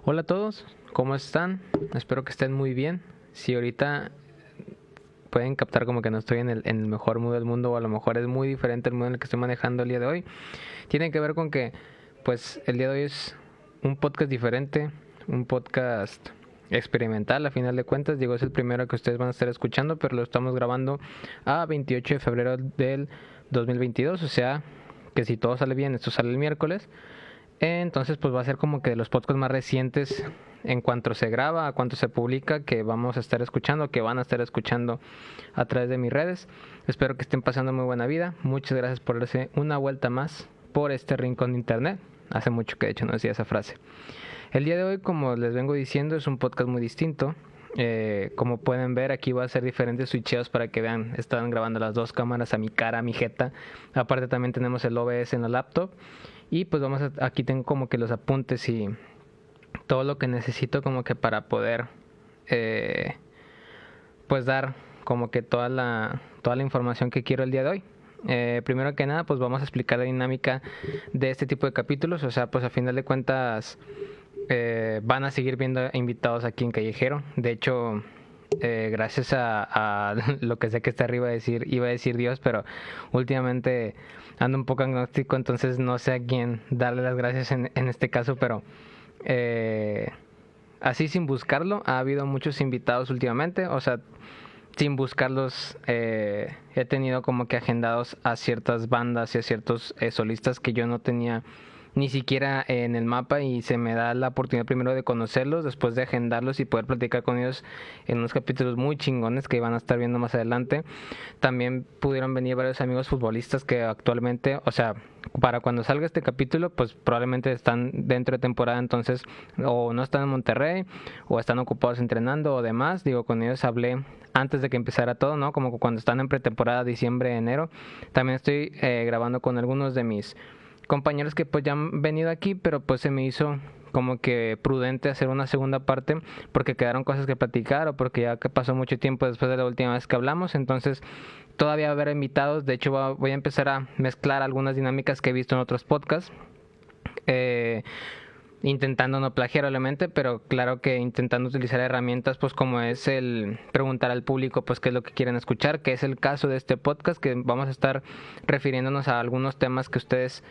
Hola a todos, ¿cómo están? Espero que estén muy bien. Si ahorita pueden captar como que no estoy en el mejor mood del mundo, o a lo mejor es muy diferente el mood en el que estoy manejando el día de hoy, tiene que ver con que pues el día de hoy es un podcast diferente, un podcast experimental a final de cuentas. Digo, es el primero que ustedes van a estar escuchando, pero lo estamos grabando a 28 de febrero del 2022, o sea que si todo sale bien, esto sale el miércoles. Entonces pues va a ser como que de los podcasts más recientes en cuanto se graba, a cuanto se publica, que vamos a estar escuchando, que van a estar escuchando a través de mis redes. Espero que estén pasando muy buena vida. Muchas gracias por darse una vuelta más por este rincón de internet. Hace mucho que de hecho no decía esa frase. El día de hoy, como les vengo diciendo, es un podcast muy distinto. Como pueden ver, aquí va a ser diferentes switcheos para que vean. Están grabando las dos cámaras a mi cara, a mi jeta. Aparte también tenemos el OBS en la laptop. Y pues aquí tengo como que los apuntes y todo lo que necesito como que para poder pues dar como que toda la información que quiero el día de hoy. Primero que nada pues vamos a explicar la dinámica de este tipo de capítulos. O sea, pues a final de cuentas van a seguir viendo invitados aquí en Callejero. De hecho, gracias a lo que sé que está arriba iba a decir Dios, pero últimamente ando un poco agnóstico, entonces no sé a quién darle las gracias en este caso, pero así sin buscarlo, ha habido muchos invitados últimamente. O sea, sin buscarlos, he tenido como que agendados a ciertas bandas y a ciertos solistas que yo no tenía ni siquiera en el mapa, y se me da la oportunidad primero de conocerlos, después de agendarlos y poder platicar con ellos en unos capítulos muy chingones que van a estar viendo más adelante. También pudieron venir varios amigos futbolistas que actualmente, o sea, para cuando salga este capítulo, pues probablemente están dentro de temporada, entonces o no están en Monterrey o están ocupados entrenando o demás. Digo, con ellos hablé antes de que empezara todo, ¿no? Como cuando están en pretemporada, diciembre, enero. También estoy grabando con algunos de mis compañeros que pues ya han venido aquí, pero pues se me hizo como que prudente hacer una segunda parte porque quedaron cosas que platicar, o porque ya que pasó mucho tiempo después de la última vez que hablamos. Entonces todavía va a haber invitados. De hecho voy a empezar a mezclar algunas dinámicas que he visto en otros podcasts, intentando no plagiar obviamente, pero claro que intentando utilizar herramientas pues como es el preguntar al público pues qué es lo que quieren escuchar, que es el caso de este podcast, que vamos a estar refiriéndonos a algunos temas que ustedes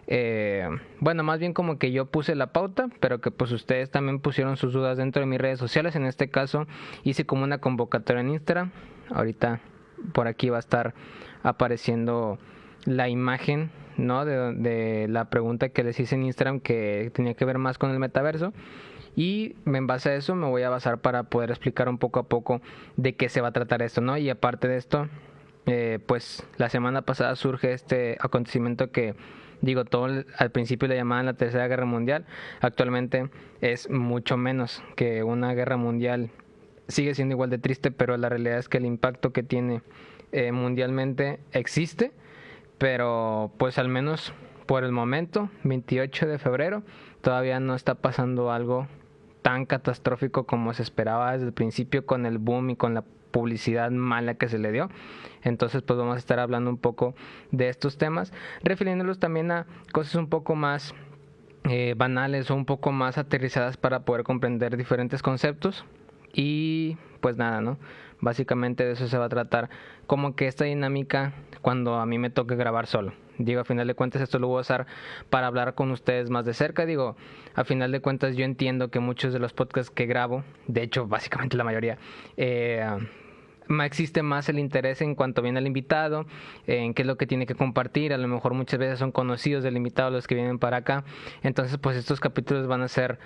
bueno, más bien como que yo puse la pauta, pero que pues ustedes también pusieron sus dudas dentro de mis redes sociales. En este caso hice como una convocatoria en Instagram. Ahorita por aquí va a estar apareciendo la imagen, ¿no? de la pregunta que les hice en Instagram, que tenía que ver más con el metaverso. Y en base a eso me voy a basar para poder explicar un poco a poco de qué se va a tratar esto, ¿no? Y aparte de esto, pues la semana pasada surge este acontecimiento que, digo, todo al principio le llamaban la Tercera Guerra Mundial. Actualmente es mucho menos que una guerra mundial. Sigue siendo igual de triste, pero la realidad es que el impacto que tiene mundialmente existe. Pero pues al menos por el momento, 28 de febrero, todavía no está pasando algo tan catastrófico como se esperaba desde el principio, con el boom y con la publicidad mala que se le dio. Entonces pues vamos a estar hablando un poco de estos temas, refiriéndolos también a cosas un poco más banales o un poco más aterrizadas para poder comprender diferentes conceptos. Y pues nada, ¿no? Básicamente de eso se va a tratar, como que esta dinámica cuando a mí me toque grabar solo. Digo, a final de cuentas esto lo voy a usar para hablar con ustedes más de cerca. Digo, a final de cuentas yo entiendo que muchos de los podcasts que grabo, de hecho básicamente la mayoría, existe más el interés en cuanto viene el invitado, en qué es lo que tiene que compartir. A lo mejor muchas veces son conocidos del invitado los que vienen para acá. Entonces pues estos capítulos van a ser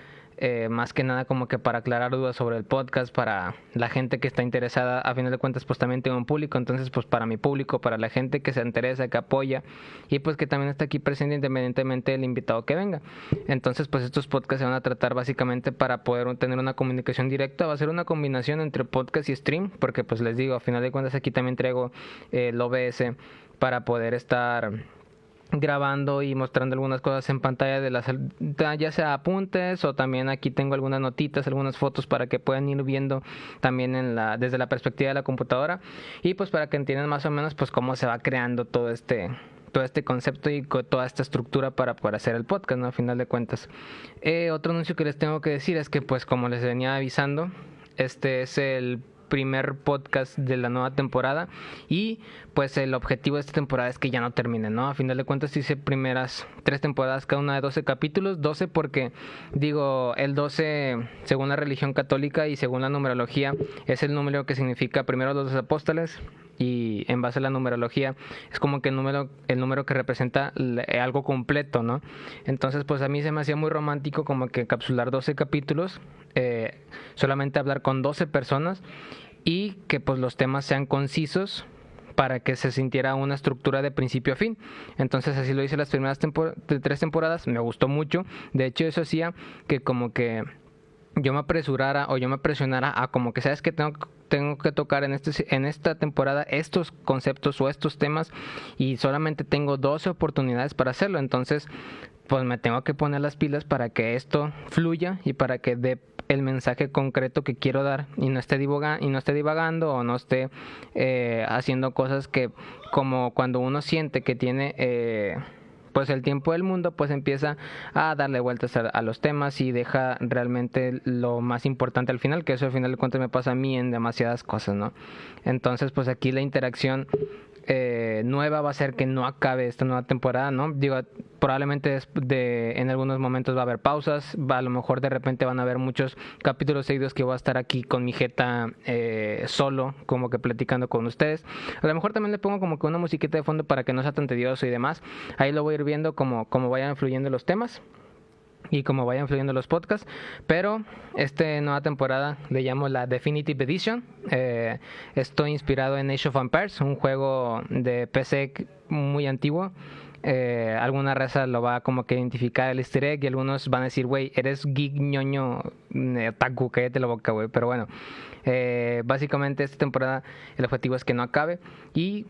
más que nada como que para aclarar dudas sobre el podcast, para la gente que está interesada. A final de cuentas pues también tengo un público, entonces pues para mi público, para la gente que se interesa, que apoya y pues que también está aquí presente independientemente del invitado que venga. Entonces pues estos podcasts se van a tratar básicamente para poder tener una comunicación directa. Va a ser una combinación entre podcast y stream, porque pues les digo, a final de cuentas aquí también traigo el OBS para poder estar grabando y mostrando algunas cosas en pantalla de ya sea apuntes, o también aquí tengo algunas notitas, algunas fotos para que puedan ir viendo también desde la perspectiva de la computadora, y pues para que entiendan más o menos pues cómo se va creando todo todo este concepto y toda esta estructura para poder hacer el podcast, ¿no? A final de cuentas. Otro anuncio que les tengo que decir es que, pues, como les venía avisando, este es el primer podcast de la nueva temporada y pues el objetivo de esta temporada es que ya no termine, ¿no? A final de cuentas hice primeras 3 temporadas, cada una de 12 capítulos, 12 porque digo, el 12 según la religión católica y según la numerología es el número que significa primero los 12 apóstoles, y en base a la numerología es como que el número que representa algo completo, ¿no? Entonces pues a mí se me hacía muy romántico como que capsular 12 capítulos, solamente hablar con 12 personas y que pues los temas sean concisos para que se sintiera una estructura de principio a fin. Entonces así lo hice las primeras 3 temporadas, me gustó mucho. De hecho eso hacía que como que yo me apresurara o yo me presionara a como que sabes que tengo que tocar en esta temporada estos conceptos o estos temas y solamente tengo 12 oportunidades para hacerlo. Entonces pues me tengo que poner las pilas para que esto fluya y para que dé el mensaje concreto que quiero dar y no esté divagando o no esté haciendo cosas que, como cuando uno siente que tiene pues el tiempo del mundo, pues empieza a darle vueltas a los temas y deja realmente lo más importante al final, que eso al final de cuentas me pasa a mí en demasiadas cosas, ¿no? Entonces pues aquí la interacción nueva va a ser que no acabe esta nueva temporada, ¿no? Digo, probablemente en algunos momentos va a haber pausas, a lo mejor de repente van a haber muchos capítulos seguidos que voy a estar aquí con mi jeta solo, como que platicando con ustedes. A lo mejor también le pongo como que una musiquita de fondo para que no sea tan tedioso y demás. Ahí lo voy a ir viendo como vayan fluyendo los temas y como vayan fluyendo los podcasts, pero esta nueva temporada le llamo la Definitive Edition. Estoy inspirado en Age of Empires, un juego de PC muy antiguo. Alguna raza lo va como que identificar el easter egg y algunos van a decir, güey, eres geek ñoño otaku, cállate la boca, güey. Pero bueno, básicamente esta temporada el objetivo es que no acabe y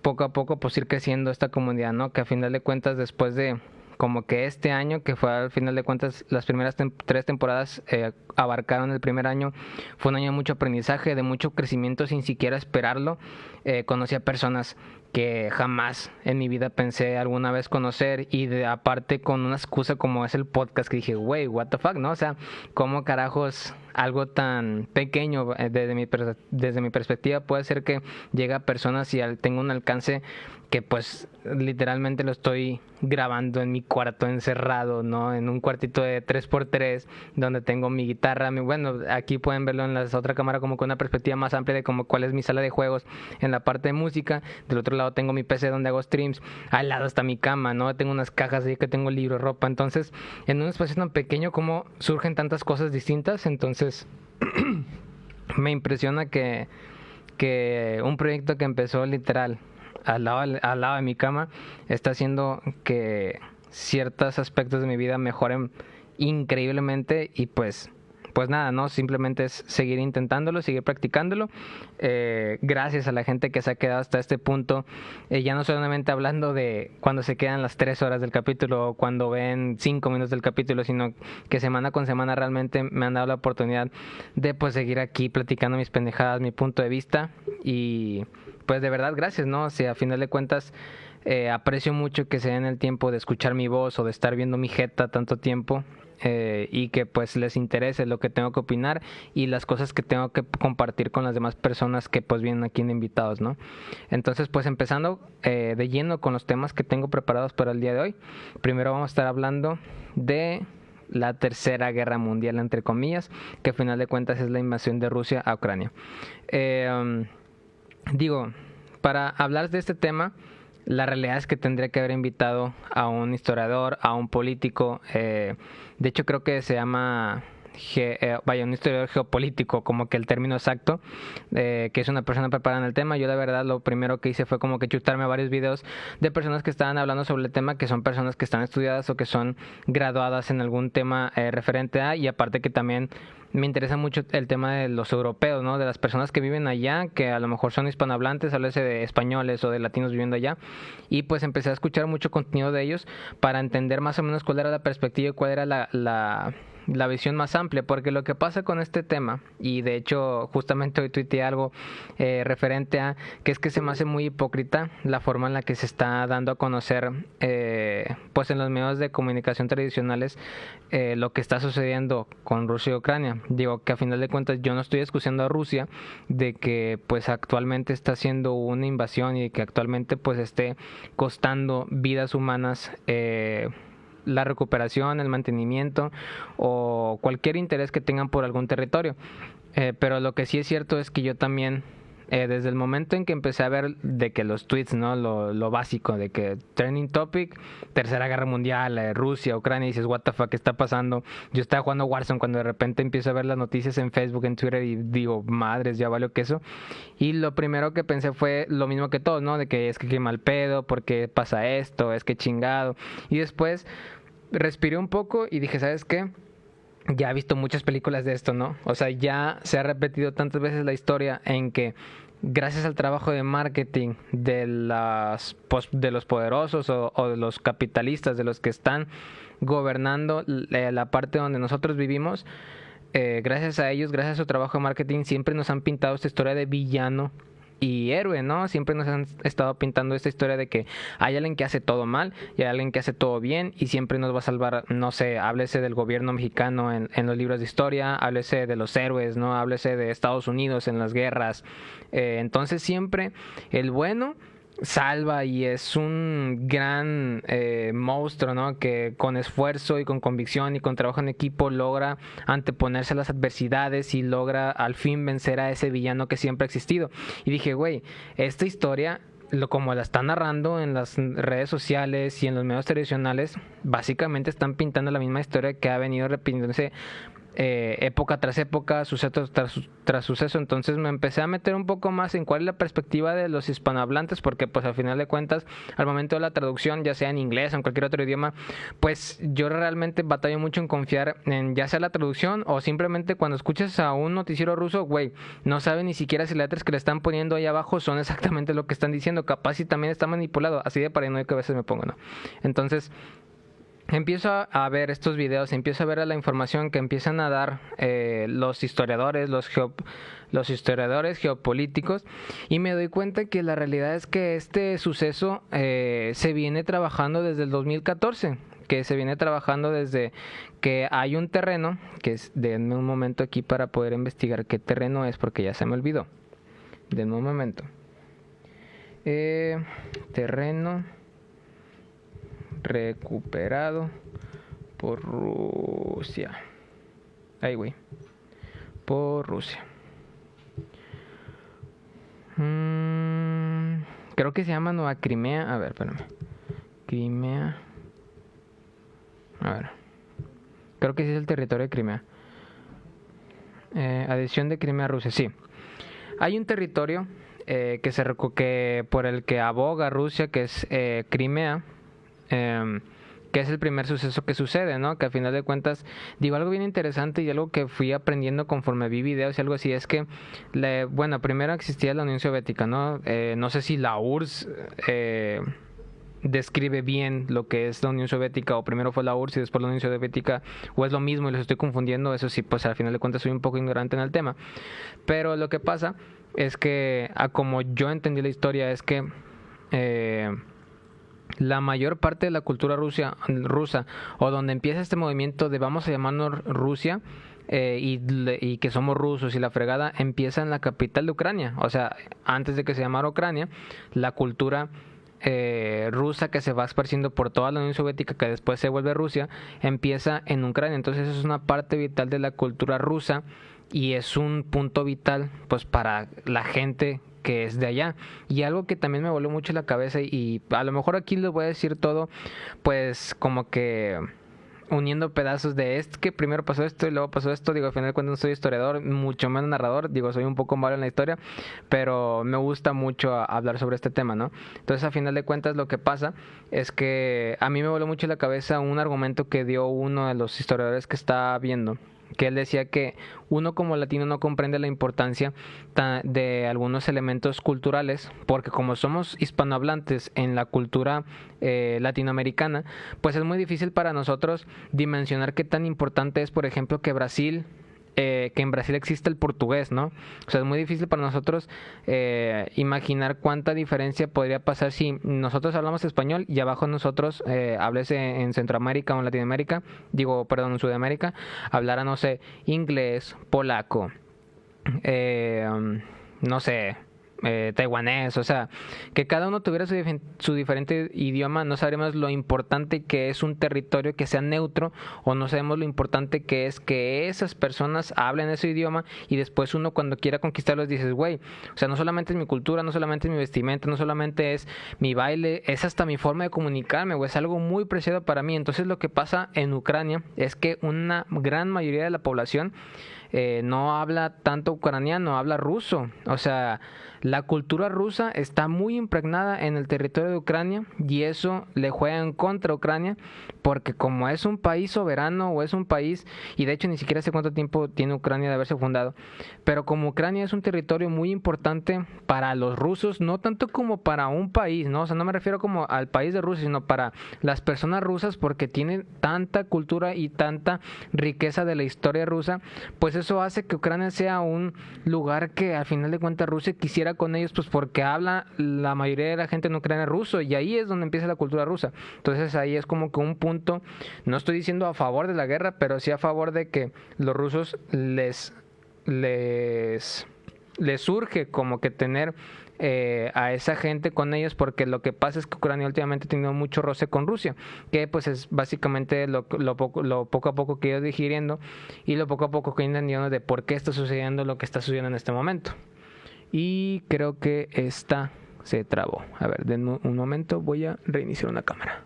poco a poco pues ir creciendo esta comunidad, ¿no? Que a final de cuentas, después de como que este año, que fue al final de cuentas las primeras 3 temporadas abarcaron el primer año, fue un año de mucho aprendizaje, de mucho crecimiento sin siquiera esperarlo. Conocí a personas que jamás en mi vida pensé alguna vez conocer y aparte con una excusa como es el podcast, que dije, wey, what the fuck, ¿no? O sea, ¿cómo carajos algo tan pequeño desde mi perspectiva puede ser que llegue a personas y tenga un alcance que pues literalmente lo estoy grabando en mi cuarto encerrado, ¿no? En un cuartito de 3x3 donde tengo mi guitarra, bueno, aquí pueden verlo en la otra cámara como con una perspectiva más amplia de como cuál es mi sala de juegos en la parte de música. Del otro lado tengo mi PC donde hago streams, al lado está mi cama, ¿no? Tengo unas cajas ahí que tengo libros, ropa. Entonces, en un espacio tan pequeño, como surgen tantas cosas distintas. Entonces me impresiona que un proyecto que empezó literal al lado de mi cama está haciendo que ciertos aspectos de mi vida mejoren increíblemente y pues nada, ¿no? Simplemente es seguir intentándolo, seguir practicándolo. Gracias a la gente que se ha quedado hasta este punto, ya no solamente hablando de cuando se quedan las 3 horas del capítulo o cuando ven 5 minutos del capítulo, sino que semana con semana realmente me han dado la oportunidad de pues seguir aquí platicando mis pendejadas, mi punto de vista y pues de verdad gracias, ¿no? O sea, a final de cuentas aprecio mucho que se den el tiempo de escuchar mi voz o de estar viendo mi jeta tanto tiempo. Y que pues les interese lo que tengo que opinar y las cosas que tengo que compartir con las demás personas que pues vienen aquí de invitados, ¿no? Entonces pues empezando de lleno con los temas que tengo preparados para el día de hoy. Primero vamos a estar hablando de la Tercera Guerra Mundial, entre comillas, que al final de cuentas es la invasión de Rusia a Ucrania. Para hablar de este tema, la realidad es que tendría que haber invitado a un historiador, a un político. De hecho, creo que se llama un historiador geopolítico, como que el término exacto, que es una persona preparada en el tema. Yo la verdad lo primero que hice fue como que chutarme varios videos de personas que estaban hablando sobre el tema, que son personas que están estudiadas o que son graduadas en algún tema referente a, y aparte que también me interesa mucho el tema de los europeos, ¿no? De las personas que viven allá, que a lo mejor son hispanohablantes, háblese de españoles o de latinos viviendo allá, y pues empecé a escuchar mucho contenido de ellos para entender más o menos cuál era la perspectiva y cuál era la visión más amplia, porque lo que pasa con este tema, y de hecho justamente hoy tuiteé algo referente a que es que se me hace muy hipócrita la forma en la que se está dando a conocer pues en los medios de comunicación tradicionales lo que está sucediendo con Rusia y Ucrania. Digo que a final de cuentas yo no estoy excusando a Rusia de que pues actualmente está haciendo una invasión y que actualmente pues esté costando vidas humanas, la recuperación, el mantenimiento o cualquier interés que tengan por algún territorio. Pero lo que sí es cierto es que yo también, desde el momento en que empecé a ver de que los tweets, ¿no? Lo básico, de que trending topic, Tercera Guerra Mundial, Rusia, Ucrania, y dices, what the fuck, ¿qué está pasando? Yo estaba jugando Warzone cuando de repente empiezo a ver las noticias en Facebook, en Twitter, y digo, madres, ya valió queso. Y lo primero que pensé fue lo mismo que todos, ¿no? De que es que qué mal pedo, ¿por qué pasa esto? Es que chingado. Y después respiré un poco y dije, ¿sabes qué? Ya he visto muchas películas de esto, ¿no? O sea, ya se ha repetido tantas veces la historia en que gracias al trabajo de marketing de de los poderosos o de los capitalistas, de los que están gobernando la parte donde nosotros vivimos, gracias a ellos, gracias a su trabajo de marketing, siempre nos han pintado esta historia de villano y héroe, ¿no? Siempre nos han estado pintando esta historia de que hay alguien que hace todo mal y hay alguien que hace todo bien y siempre nos va a salvar, no sé, háblese del gobierno mexicano en los libros de historia, háblese de los héroes, ¿no? Háblese de Estados Unidos en las guerras. Entonces siempre el bueno salva y es un gran monstruo, ¿no? Que con esfuerzo y con convicción y con trabajo en equipo logra anteponerse a las adversidades y logra al fin vencer a ese villano que siempre ha existido. Y dije, güey, esta historia, como la están narrando en las redes sociales y en los medios tradicionales, básicamente están pintando la misma historia que ha venido repitiéndose época tras época, suceso tras suceso. Entonces me empecé a meter un poco más en cuál es la perspectiva de los hispanohablantes, porque pues al final de cuentas, al momento de la traducción, ya sea en inglés o en cualquier otro idioma, pues yo realmente batallo mucho en confiar en ya sea la traducción o simplemente cuando escuchas a un noticiero ruso, güey, no sabe ni siquiera si las letras que le están poniendo ahí abajo son exactamente lo que están diciendo, capaz y también está manipulado, así de paranoico que a veces me pongo, ¿no? Entonces empiezo a ver estos videos, empiezo a ver la información que empiezan a dar los historiadores, los historiadores geopolíticos, y me doy cuenta que la realidad es que este suceso se viene trabajando desde el 2014, que se viene trabajando desde que hay un terreno, que es, denme un momento aquí para poder investigar qué terreno es, porque ya se me olvidó, denme un momento, terreno recuperado por Rusia. Ay, güey. Por Rusia. Creo que se llama Nueva Crimea. A ver, espérame. Crimea. A ver. Creo que sí es el territorio de Crimea. Adhesión de Crimea a Rusia, sí. Hay un territorio que por el que aboga Rusia, que es Crimea. Que es el primer suceso que sucede, ¿no? Que al final de cuentas, digo, algo bien interesante y algo que fui aprendiendo conforme vi videos y algo así, es que, bueno, primero existía la Unión Soviética, ¿no? No sé si la URSS describe bien lo que es la Unión Soviética, o primero fue la URSS y después la Unión Soviética, o es lo mismo y los estoy confundiendo, eso sí, pues al final de cuentas soy un poco ignorante en el tema. Pero lo que pasa es que, como yo entendí la historia, es que la mayor parte de la cultura rusa, o donde empieza este movimiento de vamos a llamarnos Rusia, y que somos rusos y la fregada, empieza en la capital de Ucrania. O sea, antes de que se llamara Ucrania, la cultura rusa que se va esparciendo por toda la Unión Soviética, que después se vuelve Rusia, empieza en Ucrania. Entonces eso es una parte vital de la cultura rusa y es un punto vital pues para la gente que es de allá. Y algo que también me voló mucho la cabeza, y a lo mejor aquí les voy a decir todo pues como que uniendo pedazos de esto, que primero pasó esto y luego pasó esto. Digo, al final de cuentas no soy historiador, mucho menos narrador, digo, soy un poco malo en la historia, pero me gusta mucho hablar sobre este tema, ¿no? Entonces, a final de cuentas, lo que pasa es que a mí me voló mucho la cabeza un argumento que dio uno de los historiadores que estaba viendo, que él decía que uno como latino no comprende la importancia de algunos elementos culturales, porque como somos hispanohablantes en la cultura latinoamericana, pues es muy difícil para nosotros dimensionar qué tan importante es, por ejemplo, que en Brasil existe el portugués, ¿no? O sea, es muy difícil para nosotros imaginar cuánta diferencia podría pasar si nosotros hablamos español y abajo nosotros, háblese en Centroamérica o en Latinoamérica, en Sudamérica, hablara, no sé, inglés, polaco, no sé, taiwanés, o sea, que cada uno tuviera su diferente idioma, no sabremos lo importante que es un territorio que sea neutro, o no sabemos lo importante que es que esas personas hablen ese idioma, y después uno cuando quiera conquistarlos dices, güey, o sea, no solamente es mi cultura, no solamente es mi vestimenta, no solamente es mi baile, es hasta mi forma de comunicarme, güey, es algo muy preciado para mí. Entonces lo que pasa en Ucrania es que una gran mayoría de la población no habla tanto ucraniano, habla ruso. O sea, la cultura rusa está muy impregnada en el territorio de Ucrania, y eso le juega en contra a Ucrania, porque como es un país soberano, o es un país, y de hecho ni siquiera sé cuánto tiempo tiene Ucrania de haberse fundado, pero como Ucrania es un territorio muy importante para los rusos, no tanto como para un país, ¿no? O sea, no me refiero como al país de Rusia, sino para las personas rusas, porque tienen tanta cultura y tanta riqueza de la historia rusa, pues eso hace que Ucrania sea un lugar que al final de cuentas Rusia quisiera con ellos, pues porque habla la mayoría de la gente en Ucrania ruso, y ahí es donde empieza la cultura rusa. Entonces ahí es como que un punto, no estoy diciendo a favor de la guerra, pero sí a favor de que los rusos les surge como que tener a esa gente con ellos, porque lo que pasa es que Ucrania últimamente ha tenido mucho roce con Rusia, que pues es básicamente lo poco a poco que he ido digiriendo, y lo poco a poco que he entendido de por qué está sucediendo lo que está sucediendo en este momento. Y creo que esta se trabó. A ver, denme un momento, voy a reiniciar una cámara.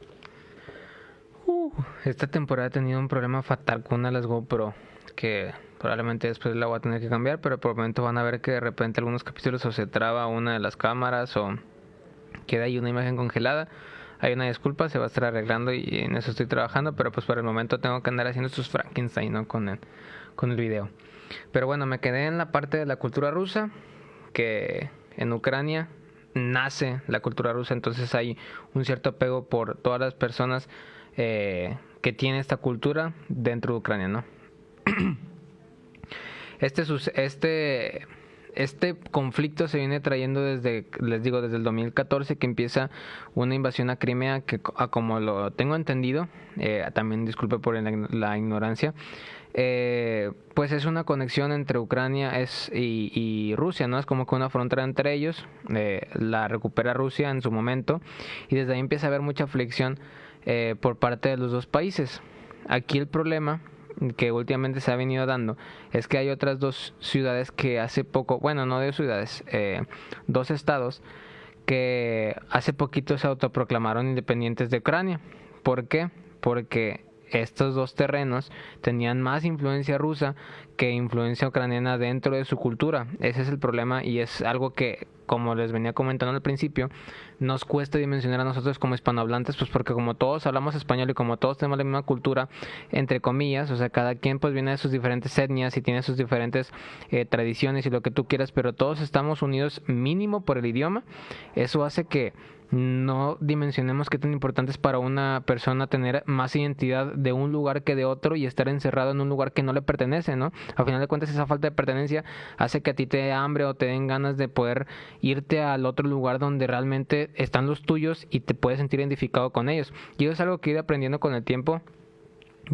Esta temporada he tenido un problema fatal con una de las GoPro, que probablemente después la voy a tener que cambiar, pero por el momento van a ver que de repente algunos capítulos o se traba una de las cámaras o queda ahí una imagen congelada. Hay una disculpa, se va a estar arreglando y en eso estoy trabajando, pero pues por el momento tengo que andar haciendo estos Frankenstein, ¿no? con el video. Pero bueno, me quedé en la parte de la cultura rusa, que en Ucrania nace la cultura rusa, entonces hay un cierto apego por todas las personas que tienen esta cultura dentro de Ucrania, ¿no? Este conflicto se viene trayendo desde el 2014, que empieza una invasión a Crimea, que como lo tengo entendido, también disculpe por la ignorancia, pues es una conexión entre Ucrania y Rusia, ¿no? Es como que una frontera entre ellos, la recupera Rusia en su momento, y desde ahí empieza a haber mucha fricción por parte de los dos países. Aquí el problema que últimamente se ha venido dando es que hay otras dos ciudades que hace poco, bueno, no 2 ciudades, 2 estados que hace poquito se autoproclamaron independientes de Ucrania. ¿Por qué? Porque estos 2 terrenos tenían más influencia rusa que influencia ucraniana dentro de su cultura. Ese es el problema, y es algo que, como les venía comentando al principio, nos cuesta dimensionar a nosotros como hispanohablantes, pues porque como todos hablamos español y como todos tenemos la misma cultura, entre comillas, o sea, cada quien pues viene de sus diferentes etnias y tiene sus diferentes tradiciones y lo que tú quieras, pero todos estamos unidos mínimo por el idioma. Eso hace que no dimensionemos qué tan importante es para una persona tener más identidad de un lugar que de otro y estar encerrado en un lugar que no le pertenece, ¿no? Al final de cuentas, esa falta de pertenencia hace que a ti te dé hambre o te den ganas de poder irte al otro lugar donde realmente están los tuyos y te puedes sentir identificado con ellos. Y eso es algo que he ido aprendiendo con el tiempo.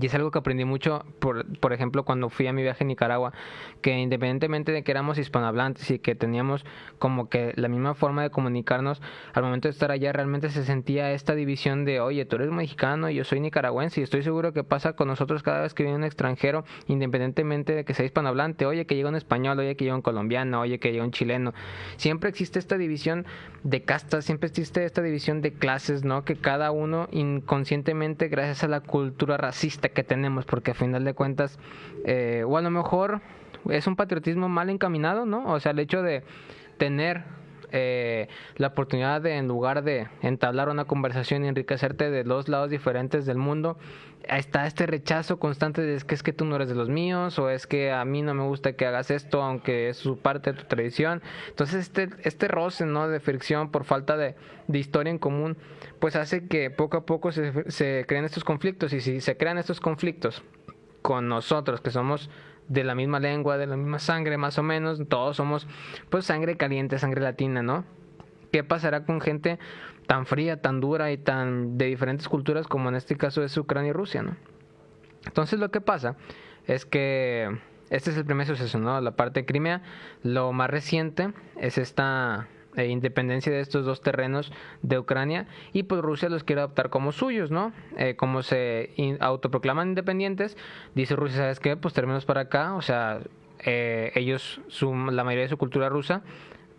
Y es algo que aprendí mucho, por ejemplo, cuando fui a mi viaje a Nicaragua, que independientemente de que éramos hispanohablantes y que teníamos como que la misma forma de comunicarnos, al momento de estar allá realmente se sentía esta división de, oye, tú eres mexicano y yo soy nicaragüense, y estoy seguro que pasa con nosotros cada vez que viene un extranjero, independientemente de que sea hispanohablante, oye, que llega un español, oye, que llega un colombiano, oye, que llega un chileno. Siempre existe esta división de castas, siempre existe esta división de clases, ¿no? Que cada uno inconscientemente, gracias a la cultura racista que tenemos, porque a final de cuentas, o a lo mejor es un patriotismo mal encaminado, ¿no? O sea, el hecho de tener la oportunidad de, en lugar de entablar una conversación y enriquecerte de dos lados diferentes del mundo, está este rechazo constante de es que tú no eres de los míos, o es que a mí no me gusta que hagas esto aunque es su parte de tu tradición. Entonces este roce, ¿no?, de fricción por falta de historia en común, pues hace que poco a poco se creen estos conflictos. Y si se crean estos conflictos con nosotros, que somos de la misma lengua, de la misma sangre más o menos, todos somos pues sangre caliente, sangre latina, ¿no? ¿Qué pasará con gente tan fría, tan dura y tan de diferentes culturas como en este caso es Ucrania y Rusia, ¿no? Entonces lo que pasa es que este es el primer suceso, ¿no? La parte de Crimea. Lo más reciente es esta independencia de estos dos terrenos de Ucrania, y pues Rusia los quiere adoptar como suyos, ¿no? Como se autoproclaman independientes, dice Rusia, ¿sabes qué? Pues terminamos para acá, o sea, ellos, la mayoría de su cultura rusa,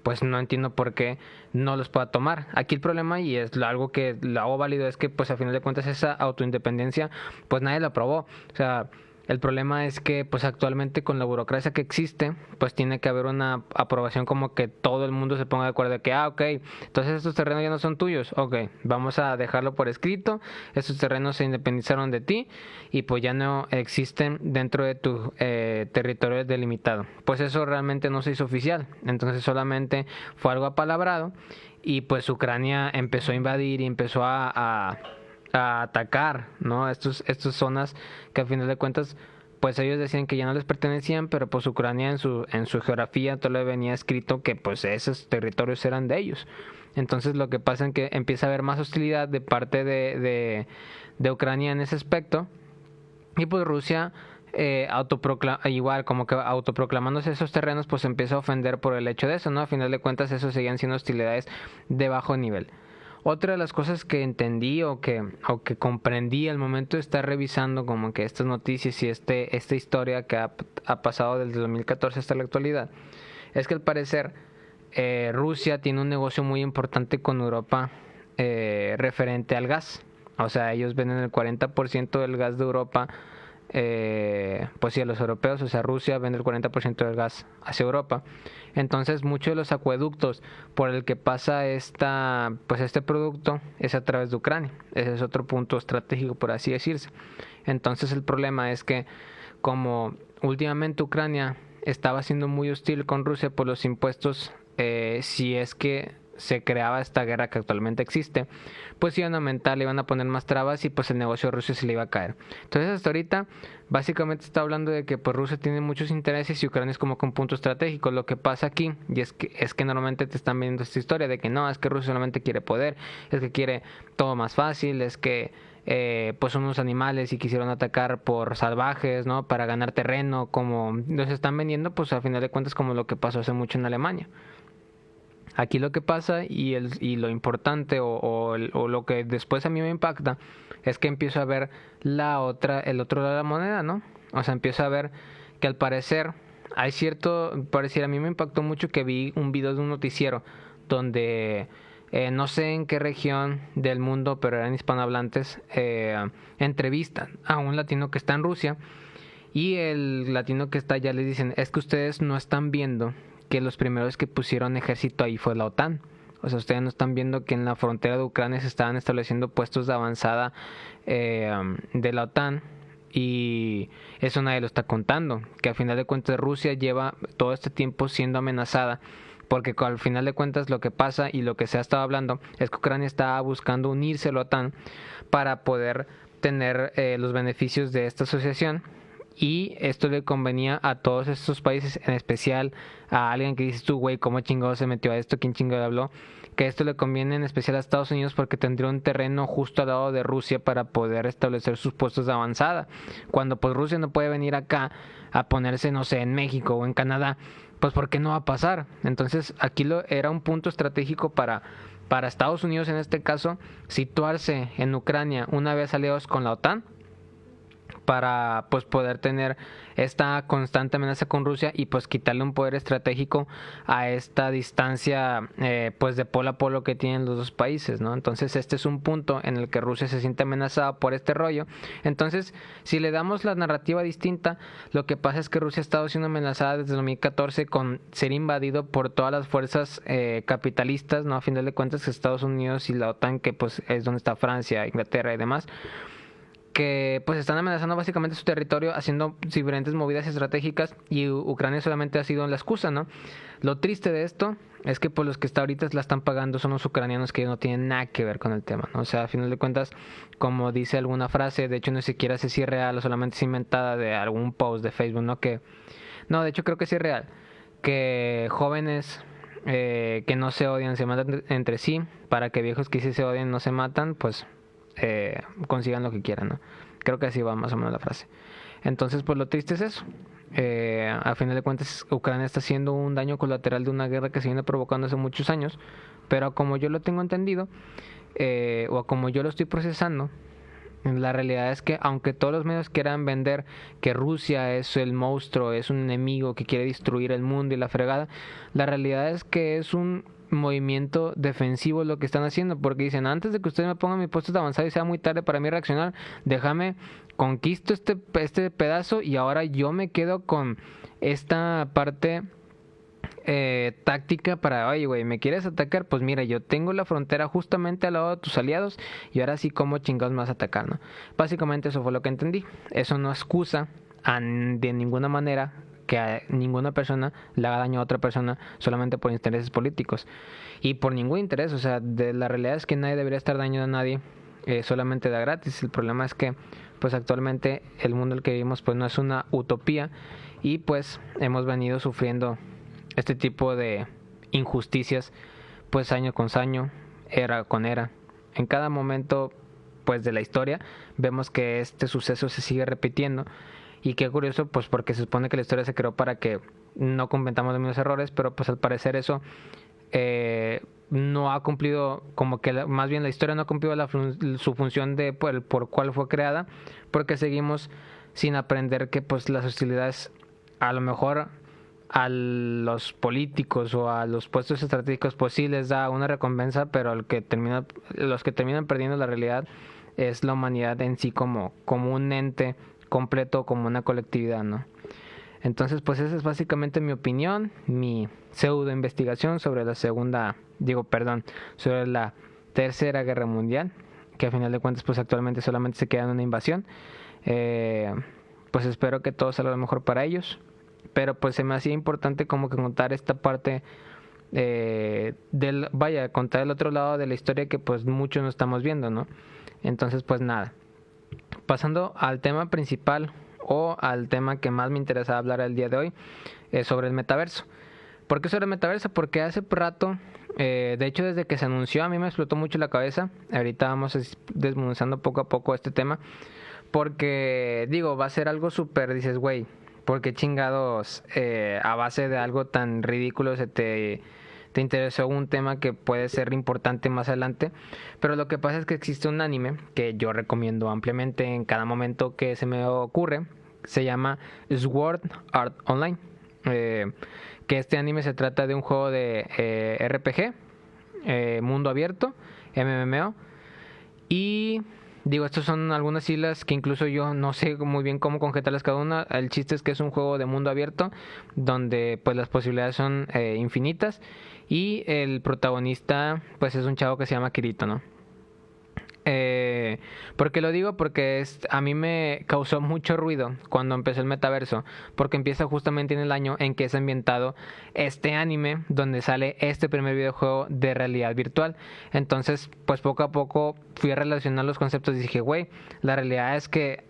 pues no entiendo por qué no los pueda tomar. Aquí el problema, y es algo que lo hago válido, es que pues a final de cuentas esa autoindependencia pues nadie la aprobó. O sea, el problema es que pues actualmente con la burocracia que existe, pues tiene que haber una aprobación, como que todo el mundo se ponga de acuerdo de que, ok, entonces estos terrenos ya no son tuyos, ok, vamos a dejarlo por escrito, estos terrenos se independizaron de ti y pues ya no existen dentro de tu territorio delimitado. Pues eso realmente no se hizo oficial, entonces solamente fue algo apalabrado, y pues Ucrania empezó a invadir y empezó a atacar, ¿no? Estas zonas que al final de cuentas pues ellos decían que ya no les pertenecían, pero pues Ucrania en su geografía todo le venía escrito que pues esos territorios eran de ellos. Entonces lo que pasa es que empieza a haber más hostilidad de parte de Ucrania en ese aspecto, y pues Rusia igual como que autoproclamándose esos terrenos, pues empieza a ofender por el hecho de eso, ¿no? A final de cuentas eso seguían siendo hostilidades de bajo nivel. Otra de las cosas que entendí o que comprendí al momento de estar revisando como que estas noticias y esta historia que ha pasado desde 2014 hasta la actualidad, es que al parecer Rusia tiene un negocio muy importante con Europa referente al gas. O sea, ellos venden el 40% del gas de Europa, pues sí, a los europeos. O sea, Rusia vende el 40% del gas hacia Europa. Entonces muchos de los acueductos por el que pasa este producto es a través de Ucrania. Ese es otro punto estratégico, por así decirse. Entonces el problema es que como últimamente Ucrania estaba siendo muy hostil con Rusia por los impuestos, si es que se creaba esta guerra que actualmente existe, pues iban a aumentar, le iban a poner más trabas, y pues el negocio de Rusia se le iba a caer. Entonces hasta ahorita básicamente está hablando de que pues Rusia tiene muchos intereses y Ucrania es como que un punto estratégico. Lo que pasa aquí, y es que normalmente te están vendiendo esta historia de que no, es que Rusia solamente quiere poder, es que quiere todo más fácil, es que pues son unos animales y quisieron atacar por salvajes, ¿no? Para ganar terreno, como los están vendiendo, pues al final de cuentas como lo que pasó hace mucho en Alemania. Aquí lo que pasa y lo importante o lo que después a mí me impacta es que empiezo a ver el otro lado de la moneda, ¿no? O sea, empiezo a ver que al parecer hay a mí me impactó mucho que vi un video de un noticiero donde no sé en qué región del mundo, pero eran hispanohablantes, entrevistan a un latino que está en Rusia, y el latino que está allá les dicen, es que ustedes no están viendo que los primeros que pusieron ejército ahí fue la OTAN. O sea, ustedes no están viendo que en la frontera de Ucrania se estaban estableciendo puestos de avanzada de la OTAN, y eso nadie lo está contando, que al final de cuentas Rusia lleva todo este tiempo siendo amenazada, porque al final de cuentas lo que pasa y lo que se ha estado hablando es que Ucrania está buscando unirse a la OTAN para poder tener los beneficios de esta asociación. Y esto le convenía a todos estos países, en especial a alguien que dices tú, güey, ¿cómo chingado se metió a esto? ¿Quién chingado habló? Que esto le conviene en especial a Estados Unidos, porque tendría un terreno justo al lado de Rusia para poder establecer sus puestos de avanzada. Cuando pues Rusia no puede venir acá a ponerse, no sé, en México o en Canadá, pues ¿por qué no va a pasar? Entonces aquí era un punto estratégico para Estados Unidos, en este caso, situarse en Ucrania una vez aliados con la OTAN, para pues poder tener esta constante amenaza con Rusia y pues quitarle un poder estratégico a esta distancia pues de polo a polo que tienen los dos países, ¿no? Entonces este es un punto en el que Rusia se siente amenazada por este rollo. Entonces si le damos la narrativa distinta, lo que pasa es que Rusia ha estado siendo amenazada desde el 2014 con ser invadido por todas las fuerzas capitalistas, ¿no? A final de cuentas Estados Unidos y la OTAN, que pues es donde está Francia, Inglaterra y demás, que pues están amenazando básicamente su territorio haciendo diferentes movidas estratégicas y Ucrania solamente ha sido la excusa, ¿no? Lo triste de esto es que pues los que ahorita la están pagando son los ucranianos, que no tienen nada que ver con el tema, ¿no? O sea, a final de cuentas, como dice alguna frase, de hecho no siquiera sé si es real o solamente es inventada de algún post de Facebook, ¿no? No, de hecho creo que sí es real, que jóvenes que no se odian se matan entre sí, para que viejos que sí se odian no se matan, pues consigan lo que quieran, ¿no? Creo que así va más o menos la frase. Entonces, pues lo triste es eso. A final de cuentas, Ucrania está haciendo un daño colateral de una guerra que se viene provocando hace muchos años, pero como yo lo tengo entendido, o como yo lo estoy procesando, la realidad es que aunque todos los medios quieran vender que Rusia es el monstruo, es un enemigo que quiere destruir el mundo y la fregada, la realidad es que es un movimiento defensivo lo que están haciendo, porque dicen, antes de que ustedes me pongan mi puesto de avanzado y sea muy tarde para mí reaccionar, déjame conquisto este pedazo y ahora yo me quedo con esta parte táctica para, oye, güey, ¿me quieres atacar? Pues mira, yo tengo la frontera justamente al lado de tus aliados y ahora sí, ¿cómo chingados me vas a atacar, no? Básicamente eso fue lo que entendí. Eso no excusa de ninguna manera que a ninguna persona le haga daño a otra persona solamente por intereses políticos. Y por ningún interés, o sea, la realidad es que nadie debería estar dañando a nadie solamente da gratis. El problema es que pues actualmente el mundo en el que vivimos pues no es una utopía y pues hemos venido sufriendo este tipo de injusticias pues año con año, era con era. En cada momento pues de la historia vemos que este suceso se sigue repitiendo y qué curioso pues porque se supone que la historia se creó para que no cometamos los mismos errores, pero pues al parecer eso no ha cumplido, como que más bien la historia no ha cumplido su función de por cuál fue creada, porque seguimos sin aprender que pues las hostilidades a lo mejor a los políticos o a los puestos estratégicos pues sí les da una recompensa, pero los que terminan perdiendo la realidad es la humanidad en sí como un ente completo, como una colectividad, ¿no? Entonces pues esa es básicamente mi opinión, mi pseudo investigación sobre sobre la Tercera Guerra Mundial, que a final de cuentas pues actualmente solamente se queda en una invasión. Pues espero que todo salga lo mejor para ellos, pero pues se me hacía importante como que contar esta parte contar el otro lado de la historia que pues muchos no estamos viendo, ¿no? Entonces pues nada, pasando al tema principal o al tema que más me interesa hablar el día de hoy, sobre el metaverso. ¿Por qué sobre el metaverso? Porque hace rato, de hecho desde que se anunció a mí me explotó mucho la cabeza. Ahorita vamos desmenuzando poco a poco este tema, porque digo, va a ser algo súper, dices, güey, ¿por qué chingados a base de algo tan ridículo te interesó un tema que puede ser importante más adelante? Pero lo que pasa es que existe un anime que yo recomiendo ampliamente en cada momento que se me ocurre. Se llama Sword Art Online, que este anime se trata de un juego de RPG, mundo abierto, MMO, y digo, estos son algunas islas que incluso yo no sé muy bien cómo conjetarlas cada una. El chiste es que es un juego de mundo abierto donde pues las posibilidades son infinitas y el protagonista pues es un chavo que se llama Kirito, ¿no? ¿Por qué lo digo? Porque a mí me causó mucho ruido cuando empezó el metaverso, porque empieza justamente en el año en que es ambientado este anime donde sale este primer videojuego de realidad virtual. Entonces pues poco a poco fui a relacionar los conceptos y dije, güey, la realidad es que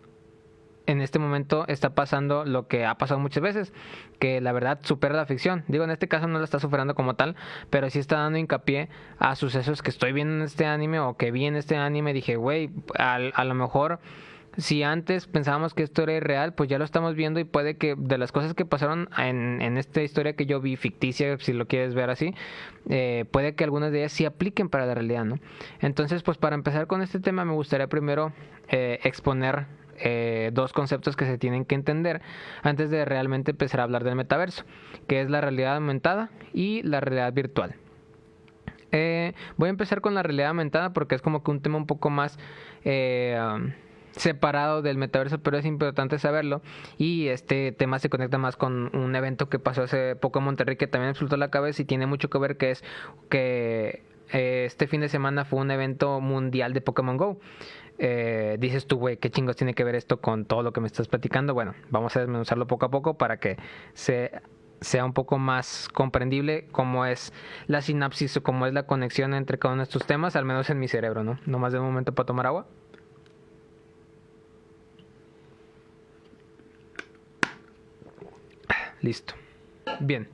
en este momento está pasando lo que ha pasado muchas veces, que la verdad supera la ficción. Digo, en este caso no la está superando como tal, pero sí está dando hincapié a sucesos que estoy viendo en este anime o que vi en este anime. Dije, güey, a lo mejor si antes pensábamos que esto era irreal, pues ya lo estamos viendo y puede que de las cosas que pasaron en esta historia que yo vi, ficticia, si lo quieres ver así, puede que algunas de ellas sí apliquen para la realidad, ¿no? Entonces, pues para empezar con este tema me gustaría primero exponer dos conceptos que se tienen que entender antes de realmente empezar a hablar del metaverso, que es la realidad aumentada y la realidad virtual. Voy a empezar con la realidad aumentada porque es como que un tema un poco más separado del metaverso, pero es importante saberlo. Y este tema se conecta más con un evento que pasó hace poco en Monterrey que también me explotó la cabeza y tiene mucho que ver, que es que este fin de semana fue un evento mundial de Pokémon Go. Dices tú, güey, ¿qué chingos tiene que ver esto con todo lo que me estás platicando? Bueno, vamos a desmenuzarlo poco a poco para que sea un poco más comprendible cómo es la sinapsis o cómo es la conexión entre cada uno de estos temas, al menos en mi cerebro, ¿no? Nomás de un momento para tomar agua. Listo. Bien.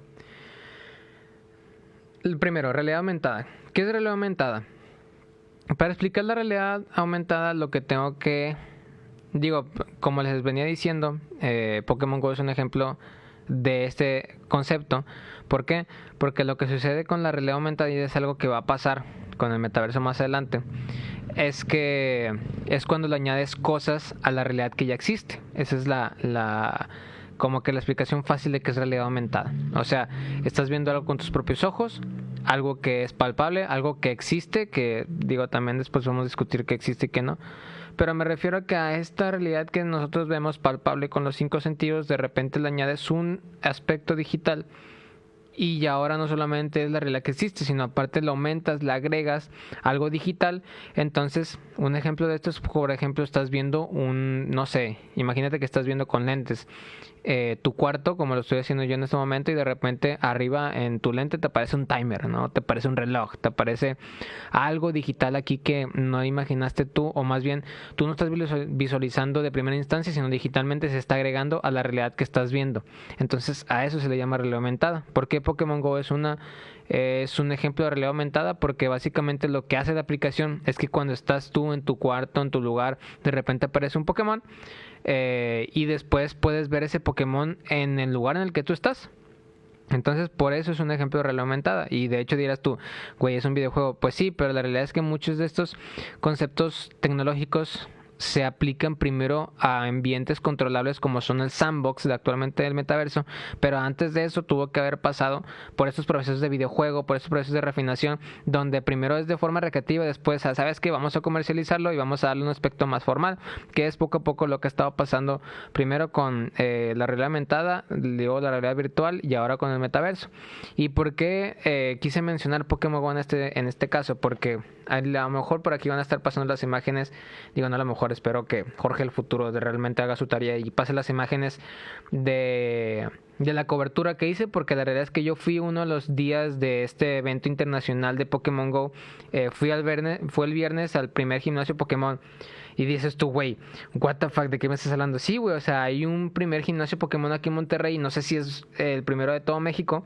El primero, realidad aumentada. ¿Qué es realidad aumentada? Para explicar la realidad aumentada, lo que tengo que... Digo, como les venía diciendo, Pokémon Go es un ejemplo de este concepto. ¿Por qué? Porque lo que sucede con la realidad aumentada, y es algo que va a pasar con el metaverso más adelante, es que es cuando le añades cosas a la realidad que ya existe. Esa es como que la explicación fácil de qué es realidad aumentada. O sea, estás viendo algo con tus propios ojos, algo que es palpable, algo que existe, que digo, también después vamos a discutir qué existe y qué no. Pero me refiero a que a esta realidad que nosotros vemos palpable con los 5 sentidos, de repente le añades un aspecto digital. Y ya ahora no solamente es la realidad que existe, sino aparte le aumentas, le agregas algo digital. Entonces, un ejemplo de esto es, por ejemplo, estás viendo no sé, imagínate que estás viendo con lentes tu cuarto, como lo estoy haciendo yo en este momento, y de repente arriba en tu lente te aparece un timer, ¿no? Te aparece un reloj, te aparece algo digital aquí que no imaginaste tú, o más bien tú no estás visualizando de primera instancia, sino digitalmente se está agregando a la realidad que estás viendo. Entonces a eso se le llama realidad aumentada. ¿Por qué Pokémon Go es un ejemplo de realidad aumentada? Porque básicamente lo que hace la aplicación es que cuando estás tú en tu cuarto, en tu lugar, de repente aparece un Pokémon y después puedes ver ese Pokémon en el lugar en el que tú estás. Entonces, por eso es un ejemplo de realidad aumentada. Y de hecho dirás tú, güey, es un videojuego. Pues sí, pero la realidad es que muchos de estos conceptos tecnológicos se aplican primero a ambientes controlables como son el sandbox de actualmente del metaverso, pero antes de eso tuvo que haber pasado por estos procesos de videojuego, por estos procesos de refinación, donde primero es de forma recreativa, después, ¿sabes qué? Vamos a comercializarlo y vamos a darle un aspecto más formal, que es poco a poco lo que ha estado pasando primero con la realidad aumentada, luego la realidad virtual y ahora con el metaverso. ¿Y por qué quise mencionar Pokémon Go en este caso? Porque a lo mejor por aquí van a estar pasando las imágenes, digo, no a lo mejor, espero que Jorge el futuro realmente haga su tarea y pase las imágenes de la cobertura que hice, porque la realidad es que yo fui uno de los días de este evento internacional de Pokémon Go. Fue el viernes al primer gimnasio Pokémon. Y dices tú, güey, what the fuck, ¿de qué me estás hablando? Sí, güey, o sea, hay un primer gimnasio Pokémon aquí en Monterrey, no sé si es el primero de todo México,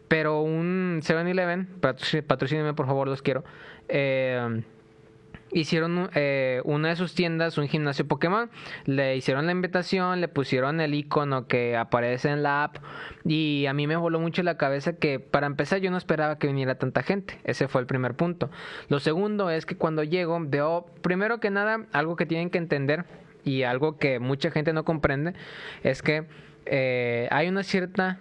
pero un 7-Eleven, patrocínenme por favor, los quiero, hicieron una de sus tiendas, un gimnasio Pokémon, le hicieron la invitación, le pusieron el icono que aparece en la app, y a mí me voló mucho la cabeza que, para empezar, yo no esperaba que viniera tanta gente. Ese fue el primer punto. Lo segundo es que cuando llego veo, primero que nada, algo que tienen que entender y algo que mucha gente no comprende, es que hay una cierta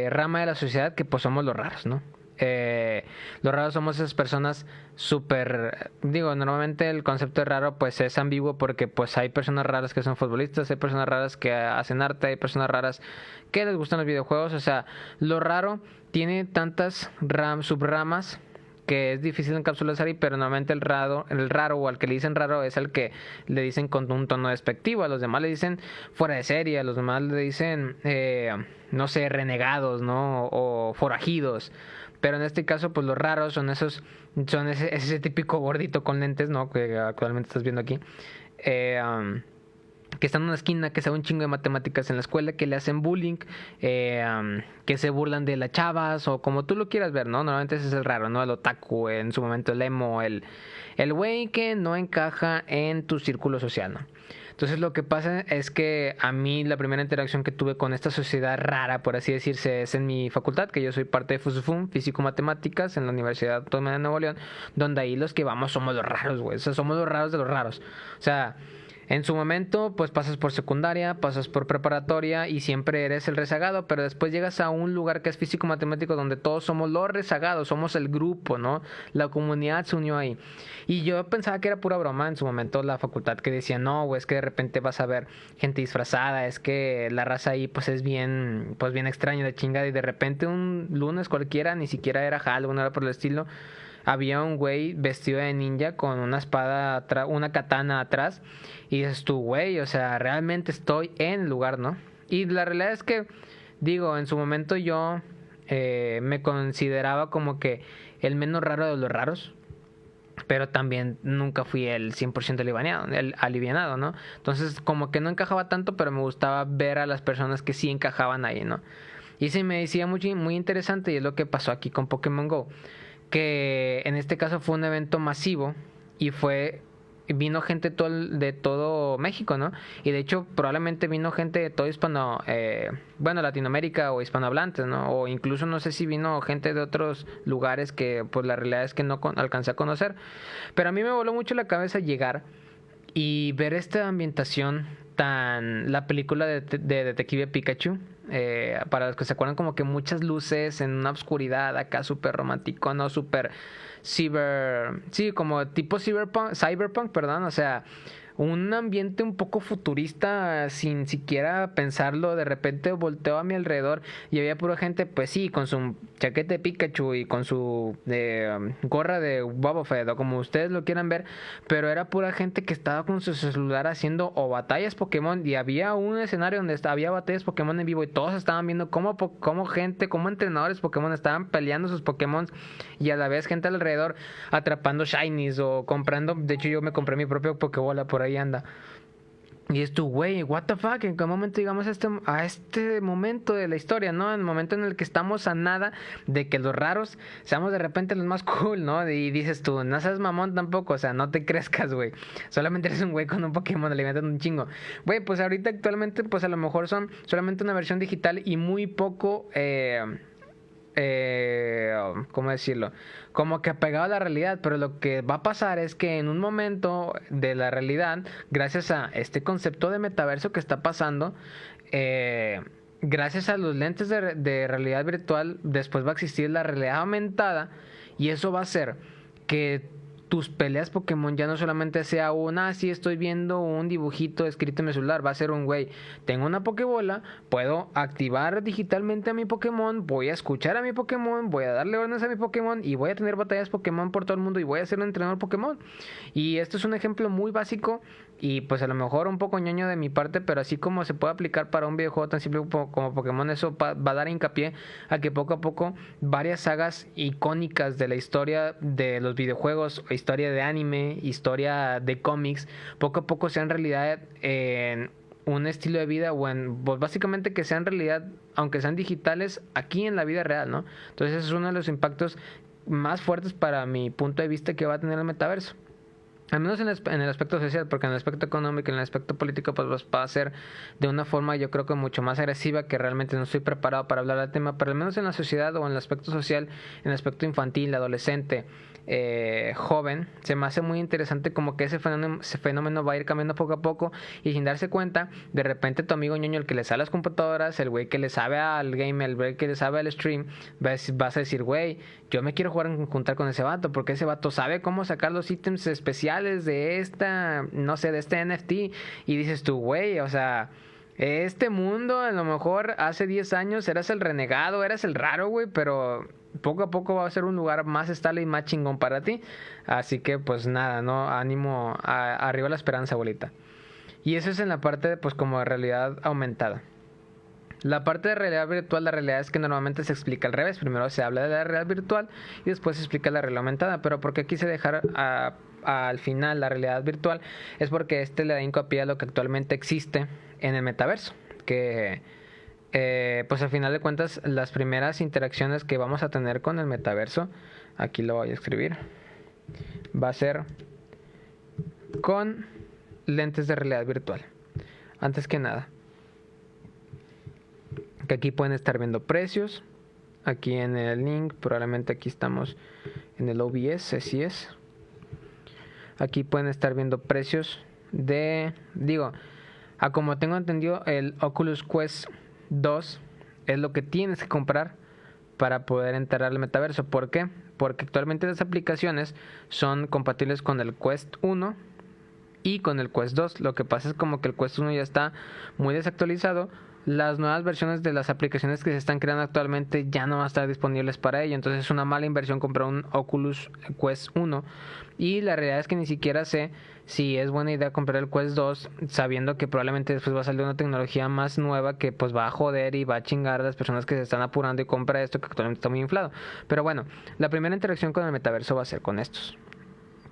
rama de la sociedad que pues somos los raros, ¿no? Los raros somos esas personas súper, digo, normalmente el concepto de raro pues es ambiguo, porque pues hay personas raras que son futbolistas, hay personas raras que hacen arte, hay personas raras que les gustan los videojuegos. O sea, lo raro tiene tantas subramas que es difícil encapsular ahí, pero normalmente el raro o al que le dicen raro es al que le dicen con un tono despectivo. A los demás le dicen fuera de serie, a los demás le dicen no sé, renegados, ¿no? O forajidos. Pero en este caso, pues los raros son ese típico gordito con lentes, ¿no? Que actualmente estás viendo aquí. Que está en una esquina, que sabe un chingo de matemáticas en la escuela, que le hacen bullying, que se burlan de las chavas, o como tú lo quieras ver, ¿no? Normalmente ese es el raro, ¿no? El otaku, en su momento el emo, el güey que no encaja en tu círculo social, ¿no? Entonces lo que pasa es que a mí la primera interacción que tuve con esta sociedad rara, por así decirse, es en mi facultad, que yo soy parte de FUSUFUM, Físico-Matemáticas, en la Universidad Autónoma de Nuevo León, donde ahí los que vamos somos los raros, güey. O sea, somos los raros de los raros. O sea, En su momento, pues pasas por secundaria, pasas por preparatoria y siempre eres el rezagado, pero después llegas a un lugar que es físico-matemático donde todos somos los rezagados, somos el grupo, ¿no? La comunidad se unió ahí. Y yo pensaba que era pura broma en su momento la facultad que decía, no, güey, es que de repente vas a ver gente disfrazada, es que la raza ahí pues es bien, pues bien extraña de chingada y de repente un lunes cualquiera, ni siquiera era Halloween, no era por el estilo, había un güey vestido de ninja con una espada, una katana atrás. Y dices tú, güey, o sea, realmente estoy en el lugar, ¿no? Y la realidad es que, digo, en su momento yo me consideraba como que el menos raro de los raros. Pero también nunca fui el 100% alivianado, ¿no? Entonces, como que no encajaba tanto, pero me gustaba ver a las personas que sí encajaban ahí, ¿no? Y se me decía muy interesante, y es lo que pasó aquí con Pokémon Go, que en este caso fue un evento masivo y vino gente de todo México, ¿no? Y de hecho probablemente vino gente de todo Latinoamérica o hispanohablantes, ¿no? O incluso no sé si vino gente de otros lugares que pues la realidad es que no alcancé a conocer. Pero a mí me voló mucho la cabeza llegar y ver esta ambientación la película de Detective Pikachu, para los que se acuerdan, como que muchas luces en una oscuridad acá súper romántico, no súper sí, como tipo cyberpunk, perdón, o sea, un ambiente un poco futurista sin siquiera pensarlo. De repente volteo a mi alrededor y había pura gente, pues sí, con su chaqueta de Pikachu y con su gorra de Boba Fett o como ustedes lo quieran ver, pero era pura gente que estaba con su celular haciendo o batallas Pokémon, y había un escenario donde había batallas Pokémon en vivo y todos estaban viendo cómo entrenadores Pokémon estaban peleando sus Pokémon y a la vez gente alrededor atrapando shinies o comprando. De hecho yo me compré mi propio Pokébola, por ahí anda. Y es tu güey, what the fuck, ¿en qué momento llegamos a este momento de la historia, ¿no? En el momento en el que estamos a nada de que los raros seamos de repente los más cool, ¿no? Y dices tú, no seas mamón tampoco, o sea, no te crezcas, güey. Solamente eres un güey con un Pokémon alimentando un chingo. Güey, pues ahorita actualmente, pues a lo mejor son solamente una versión digital y muy poco, ¿cómo decirlo? Como que apegado a la realidad, pero lo que va a pasar es que en un momento de la realidad, gracias a este concepto de metaverso que está pasando, gracias a los lentes de realidad virtual, después va a existir la realidad aumentada, y eso va a hacer que tus peleas Pokémon ya no solamente sea sí estoy viendo un dibujito escrito en mi celular, va a ser un güey, tengo una Pokébola, puedo activar digitalmente a mi Pokémon, voy a escuchar a mi Pokémon, voy a darle órdenes a mi Pokémon y voy a tener batallas Pokémon por todo el mundo y voy a ser un entrenador Pokémon. Y esto es un ejemplo muy básico y pues a lo mejor un poco ñoño de mi parte, pero así como se puede aplicar para un videojuego tan simple como Pokémon, eso va a dar hincapié a que poco a poco varias sagas icónicas de la historia de los videojuegos, historia de anime, historia de cómics, poco a poco sean realidad en un estilo de vida, o pues básicamente que sean realidad, aunque sean digitales, aquí en la vida real, ¿no? Entonces ese es uno de los impactos más fuertes para mi punto de vista que va a tener el metaverso. Al menos en el aspecto social, porque en el aspecto económico, en el aspecto político, pues va a ser de una forma, yo creo que mucho más agresiva, que realmente no estoy preparado para hablar del tema, pero al menos en la sociedad o en el aspecto social, en el aspecto infantil, adolescente, joven, se me hace muy interesante como que ese fenómeno va a ir cambiando poco a poco, y sin darse cuenta, de repente tu amigo ñoño, el que le sabe a las computadoras, el güey que le sabe al game, el güey que le sabe al stream, vas a decir, güey, yo me quiero juntar con ese vato, porque ese vato sabe cómo sacar los ítems especiales de de este NFT, y dices tú, güey, o sea, este mundo a lo mejor hace 10 años eras el renegado, eras el raro, güey, pero poco a poco va a ser un lugar más estable y más chingón para ti. Así que pues nada, no, ánimo, arriba la esperanza, abuelita. Y eso es en la parte pues como de realidad aumentada. La parte de realidad virtual, la realidad es que normalmente se explica al revés. Primero se habla de la realidad virtual y después se explica la realidad aumentada. Pero ¿por qué quise dejar al final la realidad virtual? Es porque le da hincapié a lo que actualmente existe en el metaverso, que pues al final de cuentas las primeras interacciones que vamos a tener con el metaverso, aquí lo voy a escribir, va a ser con lentes de realidad virtual. Antes que nada, que aquí pueden estar viendo precios, aquí en el link, probablemente aquí estamos en el OBS, así es. Aquí pueden estar viendo precios a como tengo entendido, el Oculus Quest 2 es lo que tienes que comprar para poder entrar al metaverso. ¿Por qué? Porque actualmente las aplicaciones son compatibles con el Quest 1 y con el Quest 2. Lo que pasa es como que el Quest 1 ya está muy desactualizado. Las nuevas versiones de las aplicaciones que se están creando actualmente ya no van a estar disponibles para ello. Entonces es una mala inversión comprar un Oculus Quest 1. Y la realidad es que ni siquiera sé si es buena idea comprar el Quest 2 sabiendo que probablemente después va a salir una tecnología más nueva que pues va a joder y va a chingar a las personas que se están apurando y compra esto que actualmente está muy inflado. Pero bueno, la primera interacción con el metaverso va a ser con estos,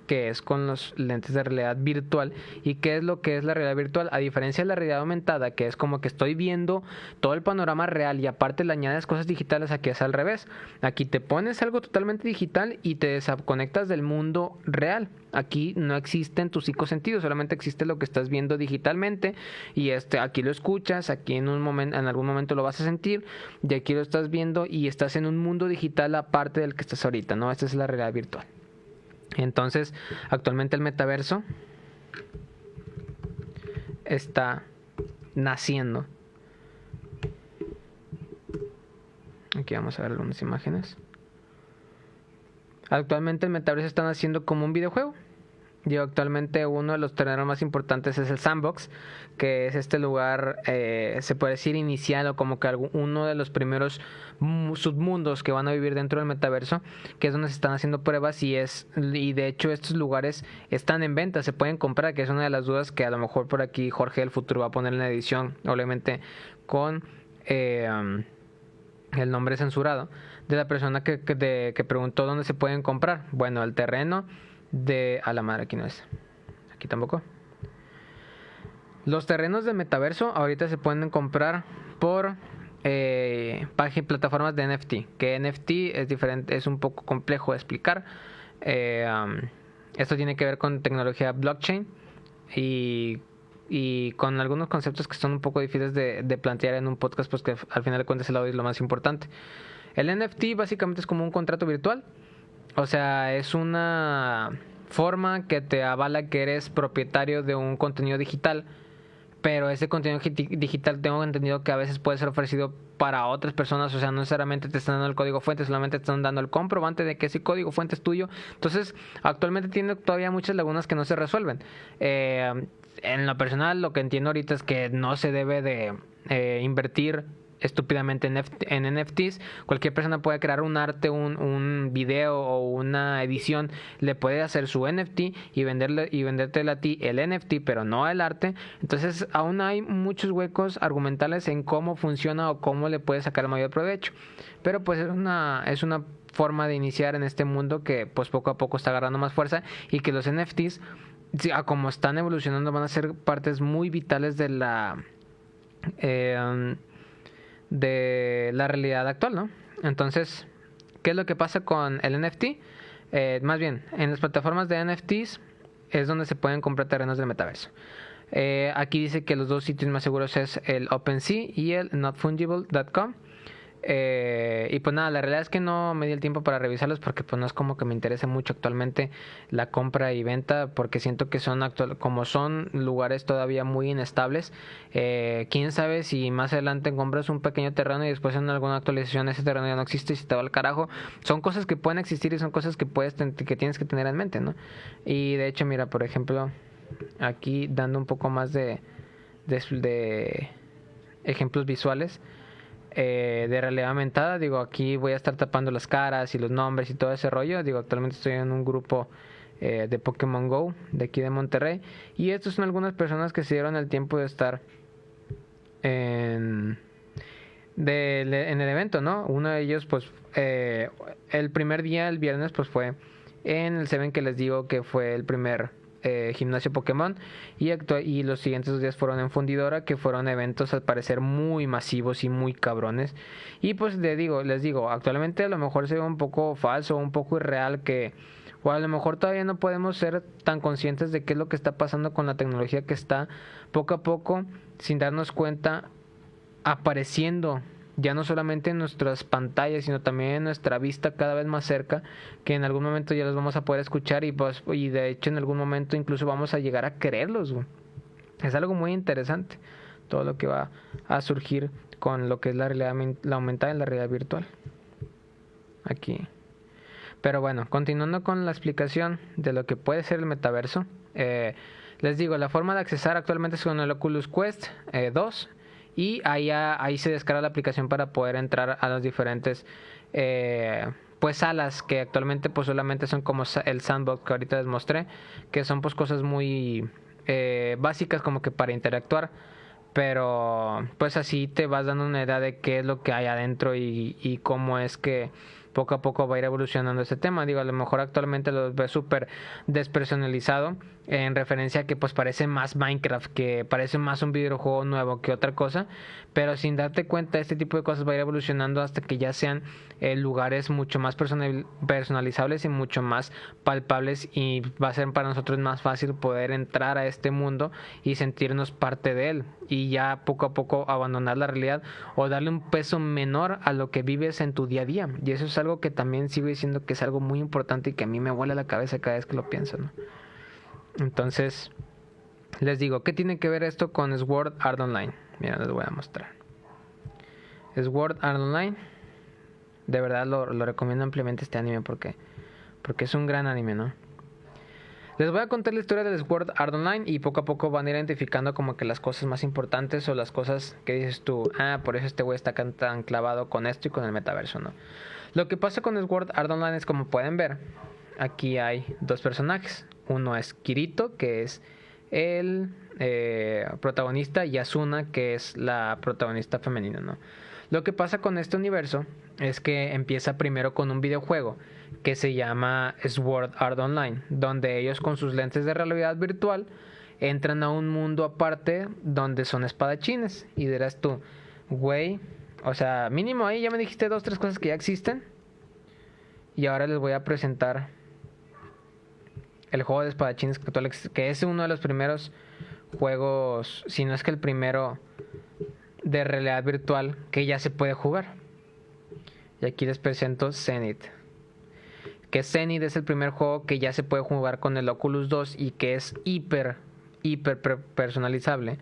que es con los lentes de realidad virtual. ¿Y qué es lo que es la realidad virtual? A diferencia de la realidad aumentada, que es como que estoy viendo todo el panorama real y aparte le añades cosas digitales, aquí es al revés. Aquí te pones algo totalmente digital y te desconectas del mundo real. Aquí no existen tus 5 sentidos, solamente existe lo que estás viendo digitalmente y aquí lo escuchas, aquí en algún momento lo vas a sentir y aquí lo estás viendo y estás en un mundo digital aparte del que estás ahorita, ¿no? Esta es la realidad virtual. Entonces, actualmente el metaverso está naciendo. Aquí vamos a ver algunas imágenes. Actualmente el metaverso está naciendo como un videojuego. Actualmente uno de los terrenos más importantes es el Sandbox, que es este lugar, se puede decir inicial o como que uno de los primeros submundos que van a vivir dentro del metaverso, que es donde se están haciendo pruebas y de hecho estos lugares están en venta, se pueden comprar, que es una de las dudas que a lo mejor por aquí Jorge del futuro va a poner en la edición, obviamente con el nombre censurado de la persona que preguntó dónde se pueden comprar. Bueno, el terreno a la madre, aquí no es, aquí tampoco. Los terrenos del metaverso ahorita se pueden comprar por plataformas de NFT, que NFT es diferente, es un poco complejo de explicar. Esto tiene que ver con tecnología blockchain y con algunos conceptos que son un poco difíciles de plantear en un podcast, pues que al final de cuentas el audio es lo más importante. El NFT básicamente es como un contrato virtual. O sea, es una forma que te avala que eres propietario de un contenido digital, pero ese contenido digital tengo entendido que a veces puede ser ofrecido para otras personas, o sea, no necesariamente te están dando el código fuente, solamente te están dando el comprobante de que ese código fuente es tuyo. Entonces, actualmente tiene todavía muchas lagunas que no se resuelven. En lo personal, lo que entiendo ahorita es que no se debe de invertir estúpidamente en NFTs. Cualquier persona puede crear un arte, un video o una edición, le puede hacer su NFT y vendértela a ti el NFT, pero no el arte. Entonces aún hay muchos huecos argumentales en cómo funciona o cómo le puede sacar el mayor provecho, pero pues es una forma de iniciar en este mundo que pues poco a poco está agarrando más fuerza y que los NFTs, como están evolucionando, van a ser partes muy vitales de la realidad actual, ¿no? Entonces, ¿qué es lo que pasa con el NFT? Más bien, en las plataformas de NFTs es donde se pueden comprar terrenos del metaverso. Aquí dice que los dos sitios más seguros es el OpenSea y el notfungible.com. Y pues nada, la realidad es que no me di el tiempo para revisarlos porque pues no es como que me interese mucho actualmente la compra y venta, porque siento que como son lugares todavía muy inestables. Quién sabe si más adelante compras un pequeño terreno y después en alguna actualización ese terreno ya no existe y se te va al carajo. Son cosas que pueden existir y son cosas que que tienes que tener en mente, ¿no? Y de hecho, mira, por ejemplo, aquí dando un poco más de ejemplos visuales de realidad aumentada. Aquí voy a estar tapando las caras y los nombres y todo ese rollo. Actualmente estoy en un grupo de Pokémon Go de aquí de Monterrey y estos son algunas personas que se dieron el tiempo de estar en el evento, ¿no? Uno de ellos pues el primer día, el viernes, pues fue en el Seven, que les digo que fue el primer gimnasio Pokémon, y los siguientes 2 días fueron en Fundidora, que fueron eventos al parecer muy masivos y muy cabrones. Y pues les digo, actualmente a lo mejor se ve un poco falso, un poco irreal, o a lo mejor todavía no podemos ser tan conscientes de qué es lo que está pasando con la tecnología que está poco a poco, sin darnos cuenta, apareciendo ya no solamente en nuestras pantallas, sino también en nuestra vista cada vez más cerca, que en algún momento ya los vamos a poder escuchar y de hecho en algún momento incluso vamos a llegar a creerlos, güey. Es algo muy interesante todo lo que va a surgir con lo que es la realidad la aumentada y la realidad virtual. Aquí. Pero bueno, continuando con la explicación de lo que puede ser el metaverso, les digo, la forma de accesar actualmente es con el Oculus Quest 2 y ahí se descarga la aplicación para poder entrar a las diferentes pues salas que actualmente pues solamente son como el sandbox que ahorita les mostré, que son pues cosas muy básicas como que para interactuar, pero pues así te vas dando una idea de qué es lo que hay adentro y cómo es que poco a poco va a ir evolucionando este tema. Digo, a lo mejor actualmente lo ves súper despersonalizado en referencia a que pues parece más Minecraft, que parece más un videojuego nuevo que otra cosa, pero sin darte cuenta este tipo de cosas va a ir evolucionando hasta que ya sean lugares mucho más personalizables y mucho más palpables, y va a ser para nosotros más fácil poder entrar a este mundo y sentirnos parte de él, y ya poco a poco abandonar la realidad o darle un peso menor a lo que vives en tu día a día. Y eso es algo que también sigo diciendo que es algo muy importante y que a mí me vuela la cabeza cada vez que lo pienso, ¿no? Entonces, les digo, ¿qué tiene que ver esto con Sword Art Online? Mira, les voy a mostrar. Sword Art Online, de verdad lo recomiendo ampliamente este anime porque es un gran anime, ¿no? Les voy a contar la historia del Sword Art Online y poco a poco van a ir identificando como que las cosas más importantes o las cosas que dices tú, por eso este güey está tan clavado con esto y con el metaverso, ¿no? Lo que pasa con Sword Art Online es, como pueden ver, aquí hay dos personajes. Uno es Kirito, que es el protagonista, y Asuna, que es la protagonista femenina, ¿no? Lo que pasa con este universo es que empieza primero con un videojuego que se llama Sword Art Online, donde ellos con sus lentes de realidad virtual entran a un mundo aparte donde son espadachines. Y dirás tú, güey, o sea, mínimo ahí ya me dijiste 2-3 cosas que ya existen. Y ahora les voy a presentar el juego de espadachines actual, que es uno de los primeros juegos, si no es que el primero, de realidad virtual que ya se puede jugar. Y aquí les presento Zenith. Que Zenith es el primer juego que ya se puede jugar con el Oculus 2 y que es hiper personalizable.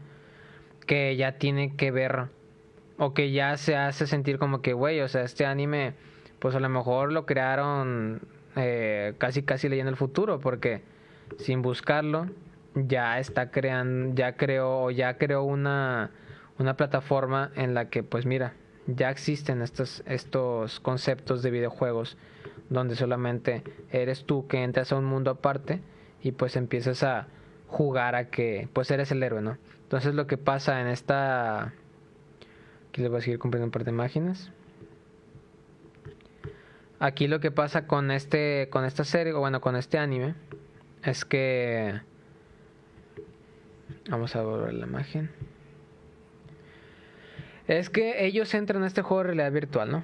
Que ya tiene que ver, o que ya se hace sentir como que, güey, o sea, este anime, pues a lo mejor lo crearon casi leyendo el futuro, porque sin buscarlo ya está creando, ya creó una plataforma en la que, pues mira, ya existen estos conceptos de videojuegos donde solamente eres tú que entras a un mundo aparte y pues empiezas a jugar a que pues eres el héroe, ¿no? Entonces lo que pasa en esta, aquí les voy a seguir compartiendo un par de imágenes. Aquí lo que pasa con esta serie, o bueno, con este anime, es que, vamos a volver la imagen. Es que ellos entran a este juego de realidad virtual, ¿no?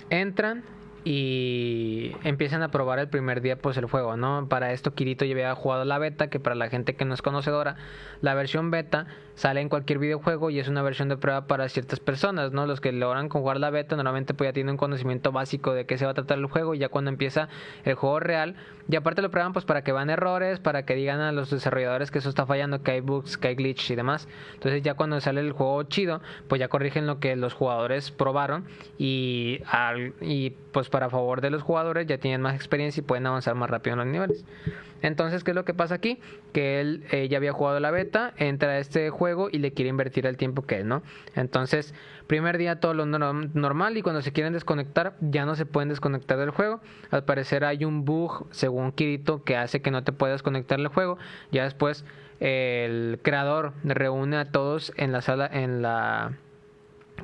Entran y empiezan a probar el primer día pues el juego, ¿no? Para esto Kirito ya había jugado la beta, que para la gente que no es conocedora, la versión beta sale en cualquier videojuego y es una versión de prueba para ciertas personas, ¿no? Los que logran jugar la beta normalmente pues ya tienen un conocimiento básico de qué se va a tratar el juego, y ya cuando empieza el juego real, y aparte lo prueban pues para que vean errores, para que digan a los desarrolladores que eso está fallando, que hay bugs, que hay glitch y demás. Entonces ya cuando sale el juego chido, pues ya corrigen lo que los jugadores probaron y pues para favor de los jugadores ya tienen más experiencia y pueden avanzar más rápido en los niveles. Entonces, ¿qué es lo que pasa aquí? Que él ya había jugado la beta, entra a este juego y le quiere invertir el tiempo que es, ¿no? Entonces, primer día todo lo normal, y cuando se quieren desconectar ya no se pueden desconectar del juego. Al parecer hay un bug, según Kirito, que hace que no te puedas conectar al juego. Ya después el creador reúne a todos en la sala,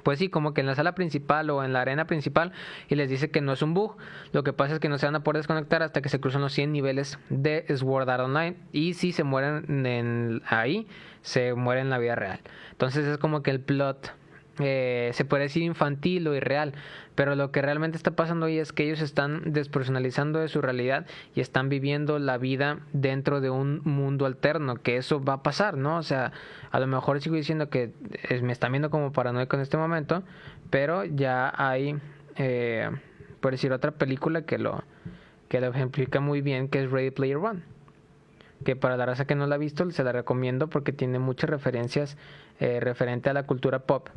pues sí, como que en la sala principal o en la arena principal, y les dice que no es un bug. Lo que pasa es que no se van a poder desconectar hasta que se cruzan los 100 niveles de Sword Art Online, y si se mueren ahí, se mueren en la vida real. Entonces es como que el plot se puede decir infantil o irreal, pero lo que realmente está pasando hoy es que ellos están despersonalizando de su realidad y están viviendo la vida dentro de un mundo alterno, que eso va a pasar, ¿no? O sea, a lo mejor sigo diciendo que me están viendo como paranoico en este momento, pero ya hay, por decir, otra película que lo ejemplifica muy bien, que es Ready Player One, que para la raza que no la ha visto se la recomiendo porque tiene muchas referencias referente a la cultura pop.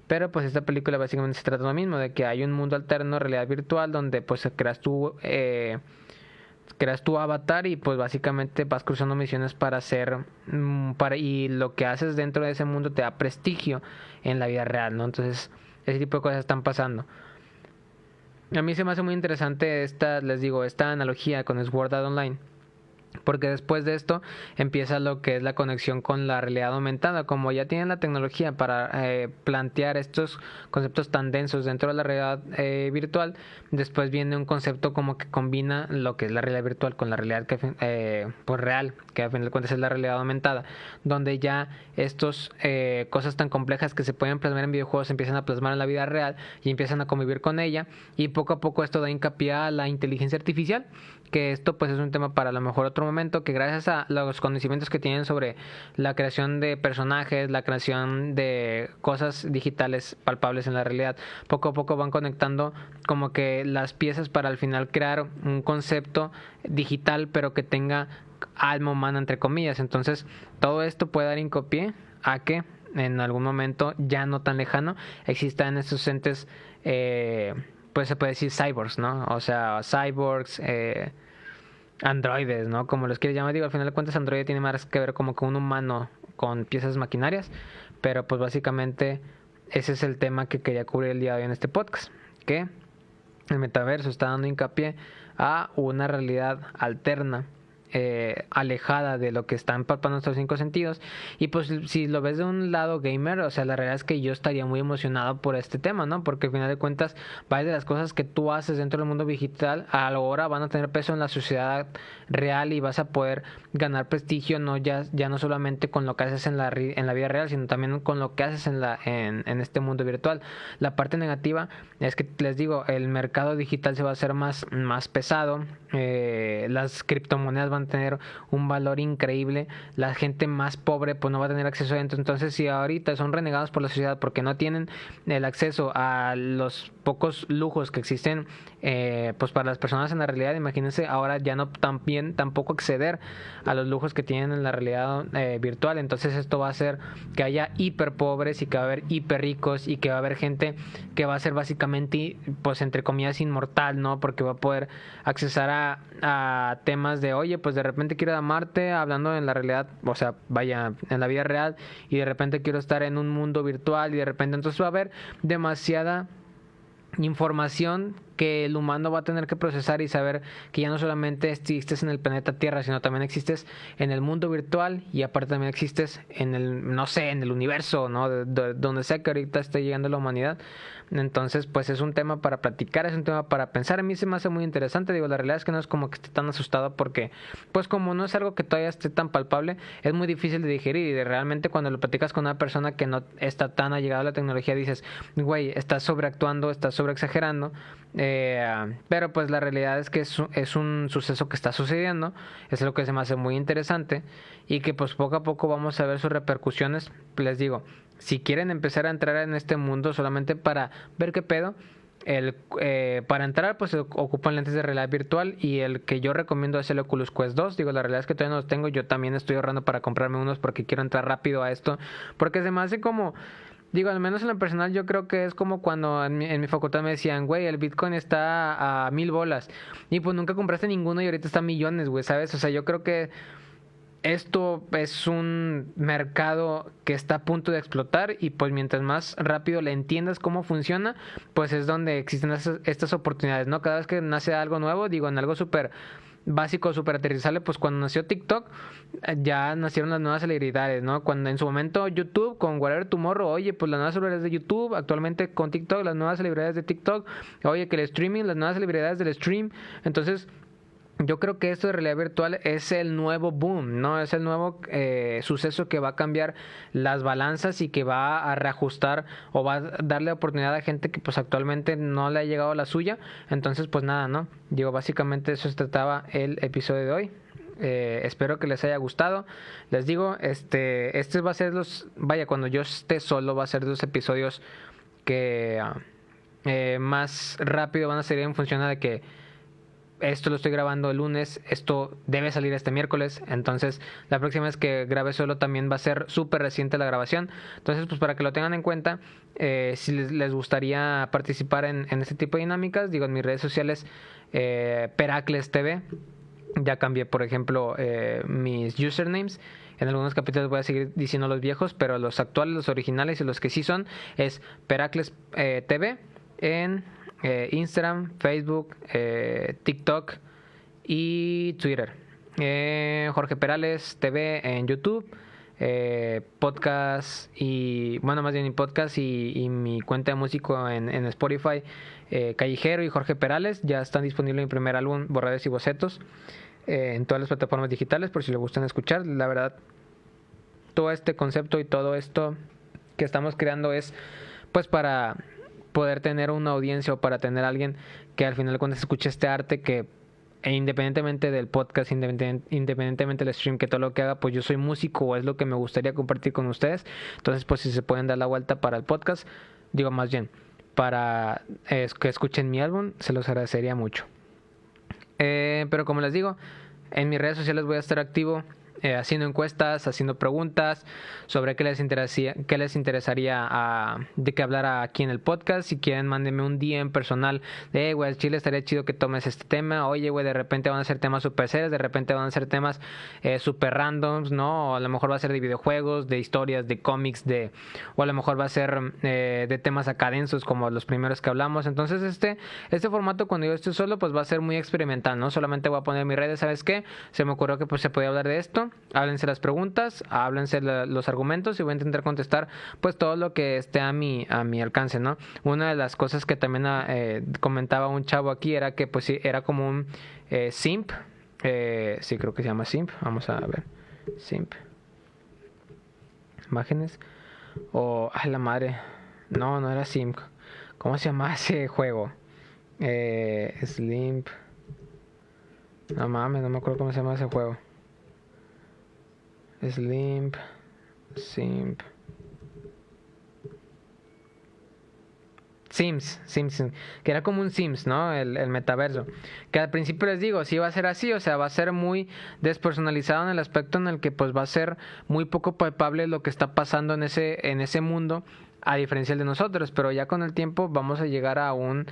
Pero pues esta película básicamente se trata de lo mismo, de que hay un mundo alterno, realidad virtual, donde pues creas tu avatar y pues básicamente vas cruzando misiones para hacer y lo que haces dentro de ese mundo te da prestigio en la vida real, ¿no? Entonces ese tipo de cosas están pasando. A mí se me hace muy interesante esta analogía con Sword Art Online, porque después de esto empieza lo que es la conexión con la realidad aumentada. Como ya tienen la tecnología para plantear estos conceptos tan densos dentro de la realidad virtual, después viene un concepto como que combina lo que es la realidad virtual con la realidad pues real, que a fin de cuentas es la realidad aumentada, donde ya estos cosas tan complejas que se pueden plasmar en videojuegos se empiezan a plasmar en la vida real y empiezan a convivir con ella, y poco a poco esto da hincapié a la inteligencia artificial, que esto pues es un tema para a lo mejor otro momento, que gracias a los conocimientos que tienen sobre la creación de personajes, la creación de cosas digitales palpables en la realidad, poco a poco van conectando como que las piezas para al final crear un concepto digital pero que tenga alma humana entre comillas. Entonces todo esto puede dar hincapié a que en algún momento ya no tan lejano existan estos entes pues se puede decir cyborgs, ¿no? O sea, cyborgs, androides, ¿no? Como los quieres llamar, digo, al final de cuentas androide tiene más que ver como que un humano con piezas maquinarias, pero pues básicamente ese es el tema que quería cubrir el día de hoy en este podcast, que el metaverso está dando hincapié a una realidad alterna, alejada de lo que están palpando nuestros cinco sentidos. Y pues si lo ves de un lado gamer, o sea, la realidad es que yo estaría muy emocionado por este tema, ¿no? Porque al final de cuentas varias de las cosas que tú haces dentro del mundo digital ahora van a tener peso en la sociedad real y vas a poder ganar prestigio, no ya no solamente con lo que haces en la vida real, sino también con lo que haces en este mundo virtual. La parte negativa es que les digo, el mercado digital se va a hacer más pesado, las criptomonedas van a tener un valor increíble, la gente más pobre pues no va a tener acceso a esto. Entonces si ahorita son renegados por la sociedad porque no tienen el acceso a los pocos lujos que existen pues para las personas en la realidad, imagínense ahora ya no tampoco acceder a los lujos que tienen en la realidad virtual. Entonces esto va a hacer que haya hiper pobres y que va a haber hiper ricos y que va a haber gente que va a ser básicamente pues entre comillas inmortal, ¿no? Porque va a poder accesar a temas de oye, pues de repente quiero ir a Marte hablando en la realidad, o sea, vaya, en la vida real, y de repente quiero estar en un mundo virtual y de repente entonces va a haber demasiada información que el humano va a tener que procesar y saber que ya no solamente existes en el planeta Tierra, sino también existes en el mundo virtual y aparte también existes en el, no sé, en el universo, ¿no? Donde sea que ahorita esté llegando la humanidad. Entonces, pues es un tema para platicar, es un tema para pensar. A mí se me hace muy interesante, digo, la realidad es que no es como que esté tan asustado porque, pues como no es algo que todavía esté tan palpable, es muy difícil de digerir y realmente cuando lo platicas con una persona que no está tan allegada a la tecnología dices, güey, estás sobreactuando, estás sobreexagerando. Pero pues la realidad es que es un suceso que está sucediendo, es lo que se me hace muy interesante y que pues poco a poco vamos a ver sus repercusiones. Les digo, si quieren empezar a entrar en este mundo solamente para ver qué pedo, para entrar pues ocupan lentes de realidad virtual y el que yo recomiendo es el Oculus Quest 2. Digo, la realidad es que todavía no los tengo, yo también estoy ahorrando para comprarme unos porque quiero entrar rápido a esto, porque se me hace como... Digo, al menos en lo personal yo creo que es como cuando en mi facultad me decían, güey, el Bitcoin está a 1000 bolas. Y pues nunca compraste ninguno y ahorita está a millones, güey, ¿sabes? O sea, yo creo que esto es un mercado que está a punto de explotar y pues mientras más rápido le entiendas cómo funciona, pues es donde existen estas oportunidades, ¿no? Cada vez que nace algo nuevo, digo, en algo súper básico, súper aterrizable, pues cuando nació TikTok ya nacieron las nuevas celebridades, ¿no? Cuando en su momento YouTube con Whatever Tomorrow, oye, pues las nuevas celebridades de YouTube, actualmente con TikTok, las nuevas celebridades de TikTok, oye, que el streaming, las nuevas celebridades del stream. Entonces yo creo que esto de realidad virtual es el nuevo boom, ¿no? Es el nuevo suceso que va a cambiar las balanzas y que va a reajustar o va a darle oportunidad a gente que pues actualmente no le ha llegado la suya. Entonces pues nada, ¿no? Digo, básicamente eso se trataba el episodio de hoy. Espero que les haya gustado. Les digo, este va a ser cuando yo esté solo, va a ser de los episodios que más rápido van a salir en función de que esto lo estoy grabando el lunes, esto debe salir este miércoles, entonces la próxima vez que grabe solo también va a ser súper reciente la grabación. Entonces pues para que lo tengan en cuenta, si les gustaría participar en este tipo de dinámicas, digo, en mis redes sociales, Peracles TV, ya cambié por ejemplo mis usernames. En algunos capítulos voy a seguir diciendo los viejos, pero los actuales, los originales y los que sí son es Peracles TV en Instagram, Facebook, TikTok y Twitter. Jorge Perales TV en YouTube, podcast y bueno, más bien podcast y mi cuenta de músico en Spotify, Callejero y Jorge Perales. Ya están disponibles mi primer álbum, Borradores y Bocetos, en todas las plataformas digitales por si le gustan escuchar. La verdad, todo este concepto y todo esto que estamos creando es pues para poder tener una audiencia o para tener a alguien que al final cuando escuche este arte que independientemente del podcast, independientemente del stream, que todo lo que haga, pues yo soy músico o es lo que me gustaría compartir con ustedes. Entonces pues si se pueden dar la vuelta para el podcast, digo más bien para que escuchen mi álbum, se los agradecería mucho. Pero como les digo, en mis redes sociales voy a estar activo, haciendo encuestas, haciendo preguntas sobre qué les interesaría de que hablara aquí en el podcast. Si quieren, mándenme un DM personal de, güey, Chile estaría chido que tomes este tema. Oye, güey, de repente van a ser temas super serios, de repente van a ser temas super randoms, ¿no? O a lo mejor va a ser de videojuegos, de historias, de cómics, o a lo mejor va a ser de temas acadensos como los primeros que hablamos. Entonces este formato, cuando yo esté solo, pues va a ser muy experimental, ¿no? Solamente voy a poner en mis redes, ¿sabes qué? Se me ocurrió que pues se podía hablar de esto. Háblense las preguntas, háblense los argumentos y voy a intentar contestar pues todo lo que esté a mi alcance, ¿no? Una de las cosas que también comentaba un chavo aquí era que pues sí, era como un simp, sí creo que se llama simp, vamos a ver, simp, imágenes, ay la madre, no era simp, ¿cómo se llama ese juego? Slimp, no mames, no me acuerdo cómo se llama ese juego. Simp, Sims, que era como un Sims, ¿no? El metaverso. Que al principio les digo, sí va a ser así, o sea, va a ser muy despersonalizado en el aspecto en el que pues va a ser muy poco palpable lo que está pasando en ese mundo, a diferencia de nosotros, pero ya con el tiempo vamos a llegar a un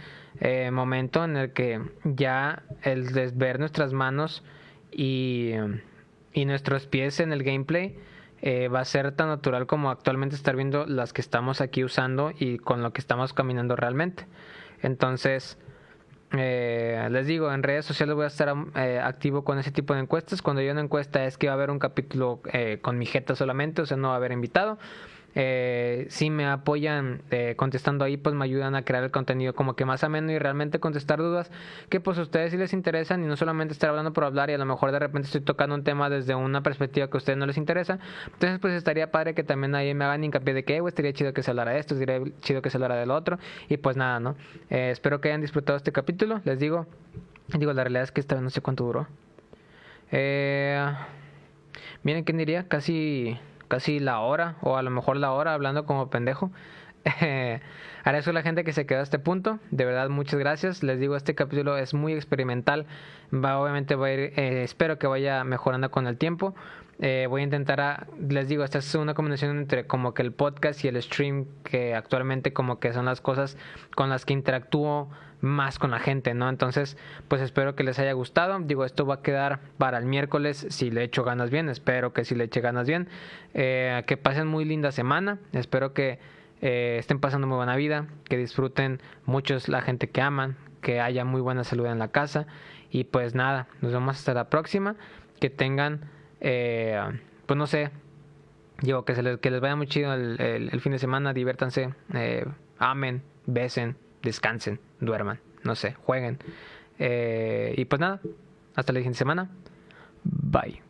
momento en el que ya el ver nuestras manos y nuestros pies en el gameplay va a ser tan natural como actualmente estar viendo las que estamos aquí usando y con lo que estamos caminando realmente. Entonces les digo, en redes sociales voy a estar activo con ese tipo de encuestas. Cuando yo una encuesta es que va a haber un capítulo con mi jeta solamente, o sea, no va a haber invitado. Si me apoyan contestando ahí, pues me ayudan a crear el contenido como que más ameno y realmente contestar dudas que pues a ustedes sí les interesan y no solamente estar hablando por hablar y a lo mejor de repente estoy tocando un tema desde una perspectiva que a ustedes no les interesa. Entonces pues estaría padre que también ahí me hagan hincapié de que estaría chido que se hablara de esto, estaría chido que se hablara del otro y pues nada, ¿no? Espero que hayan disfrutado este capítulo. Les digo, la realidad es que esta vez no sé cuánto duró. Miren, ¿quién diría? Casi la hora, o a lo mejor la hora hablando como pendejo. Agradezco a la gente que se quedó a este punto. De verdad, muchas gracias. Les digo, este capítulo es muy experimental. Obviamente va a ir, espero que vaya mejorando con el tiempo. Voy a intentar, les digo, esta es una combinación entre como que el podcast y el stream, que actualmente como que son las cosas con las que interactúo más con la gente, ¿no? Entonces, pues espero que les haya gustado. Digo, esto va a quedar para el miércoles si le echo ganas bien. Espero que si le eche ganas bien. Que pasen muy linda semana. Espero que estén pasando muy buena vida, que disfruten muchos la gente que aman, que haya muy buena salud en la casa. Y pues nada, nos vemos hasta la próxima. Que tengan, pues no sé, digo, que les vaya muy chido el fin de semana. Diviértanse, amen, besen, descansen, duerman, no sé, jueguen. Y pues nada, Hasta la siguiente semana. Bye.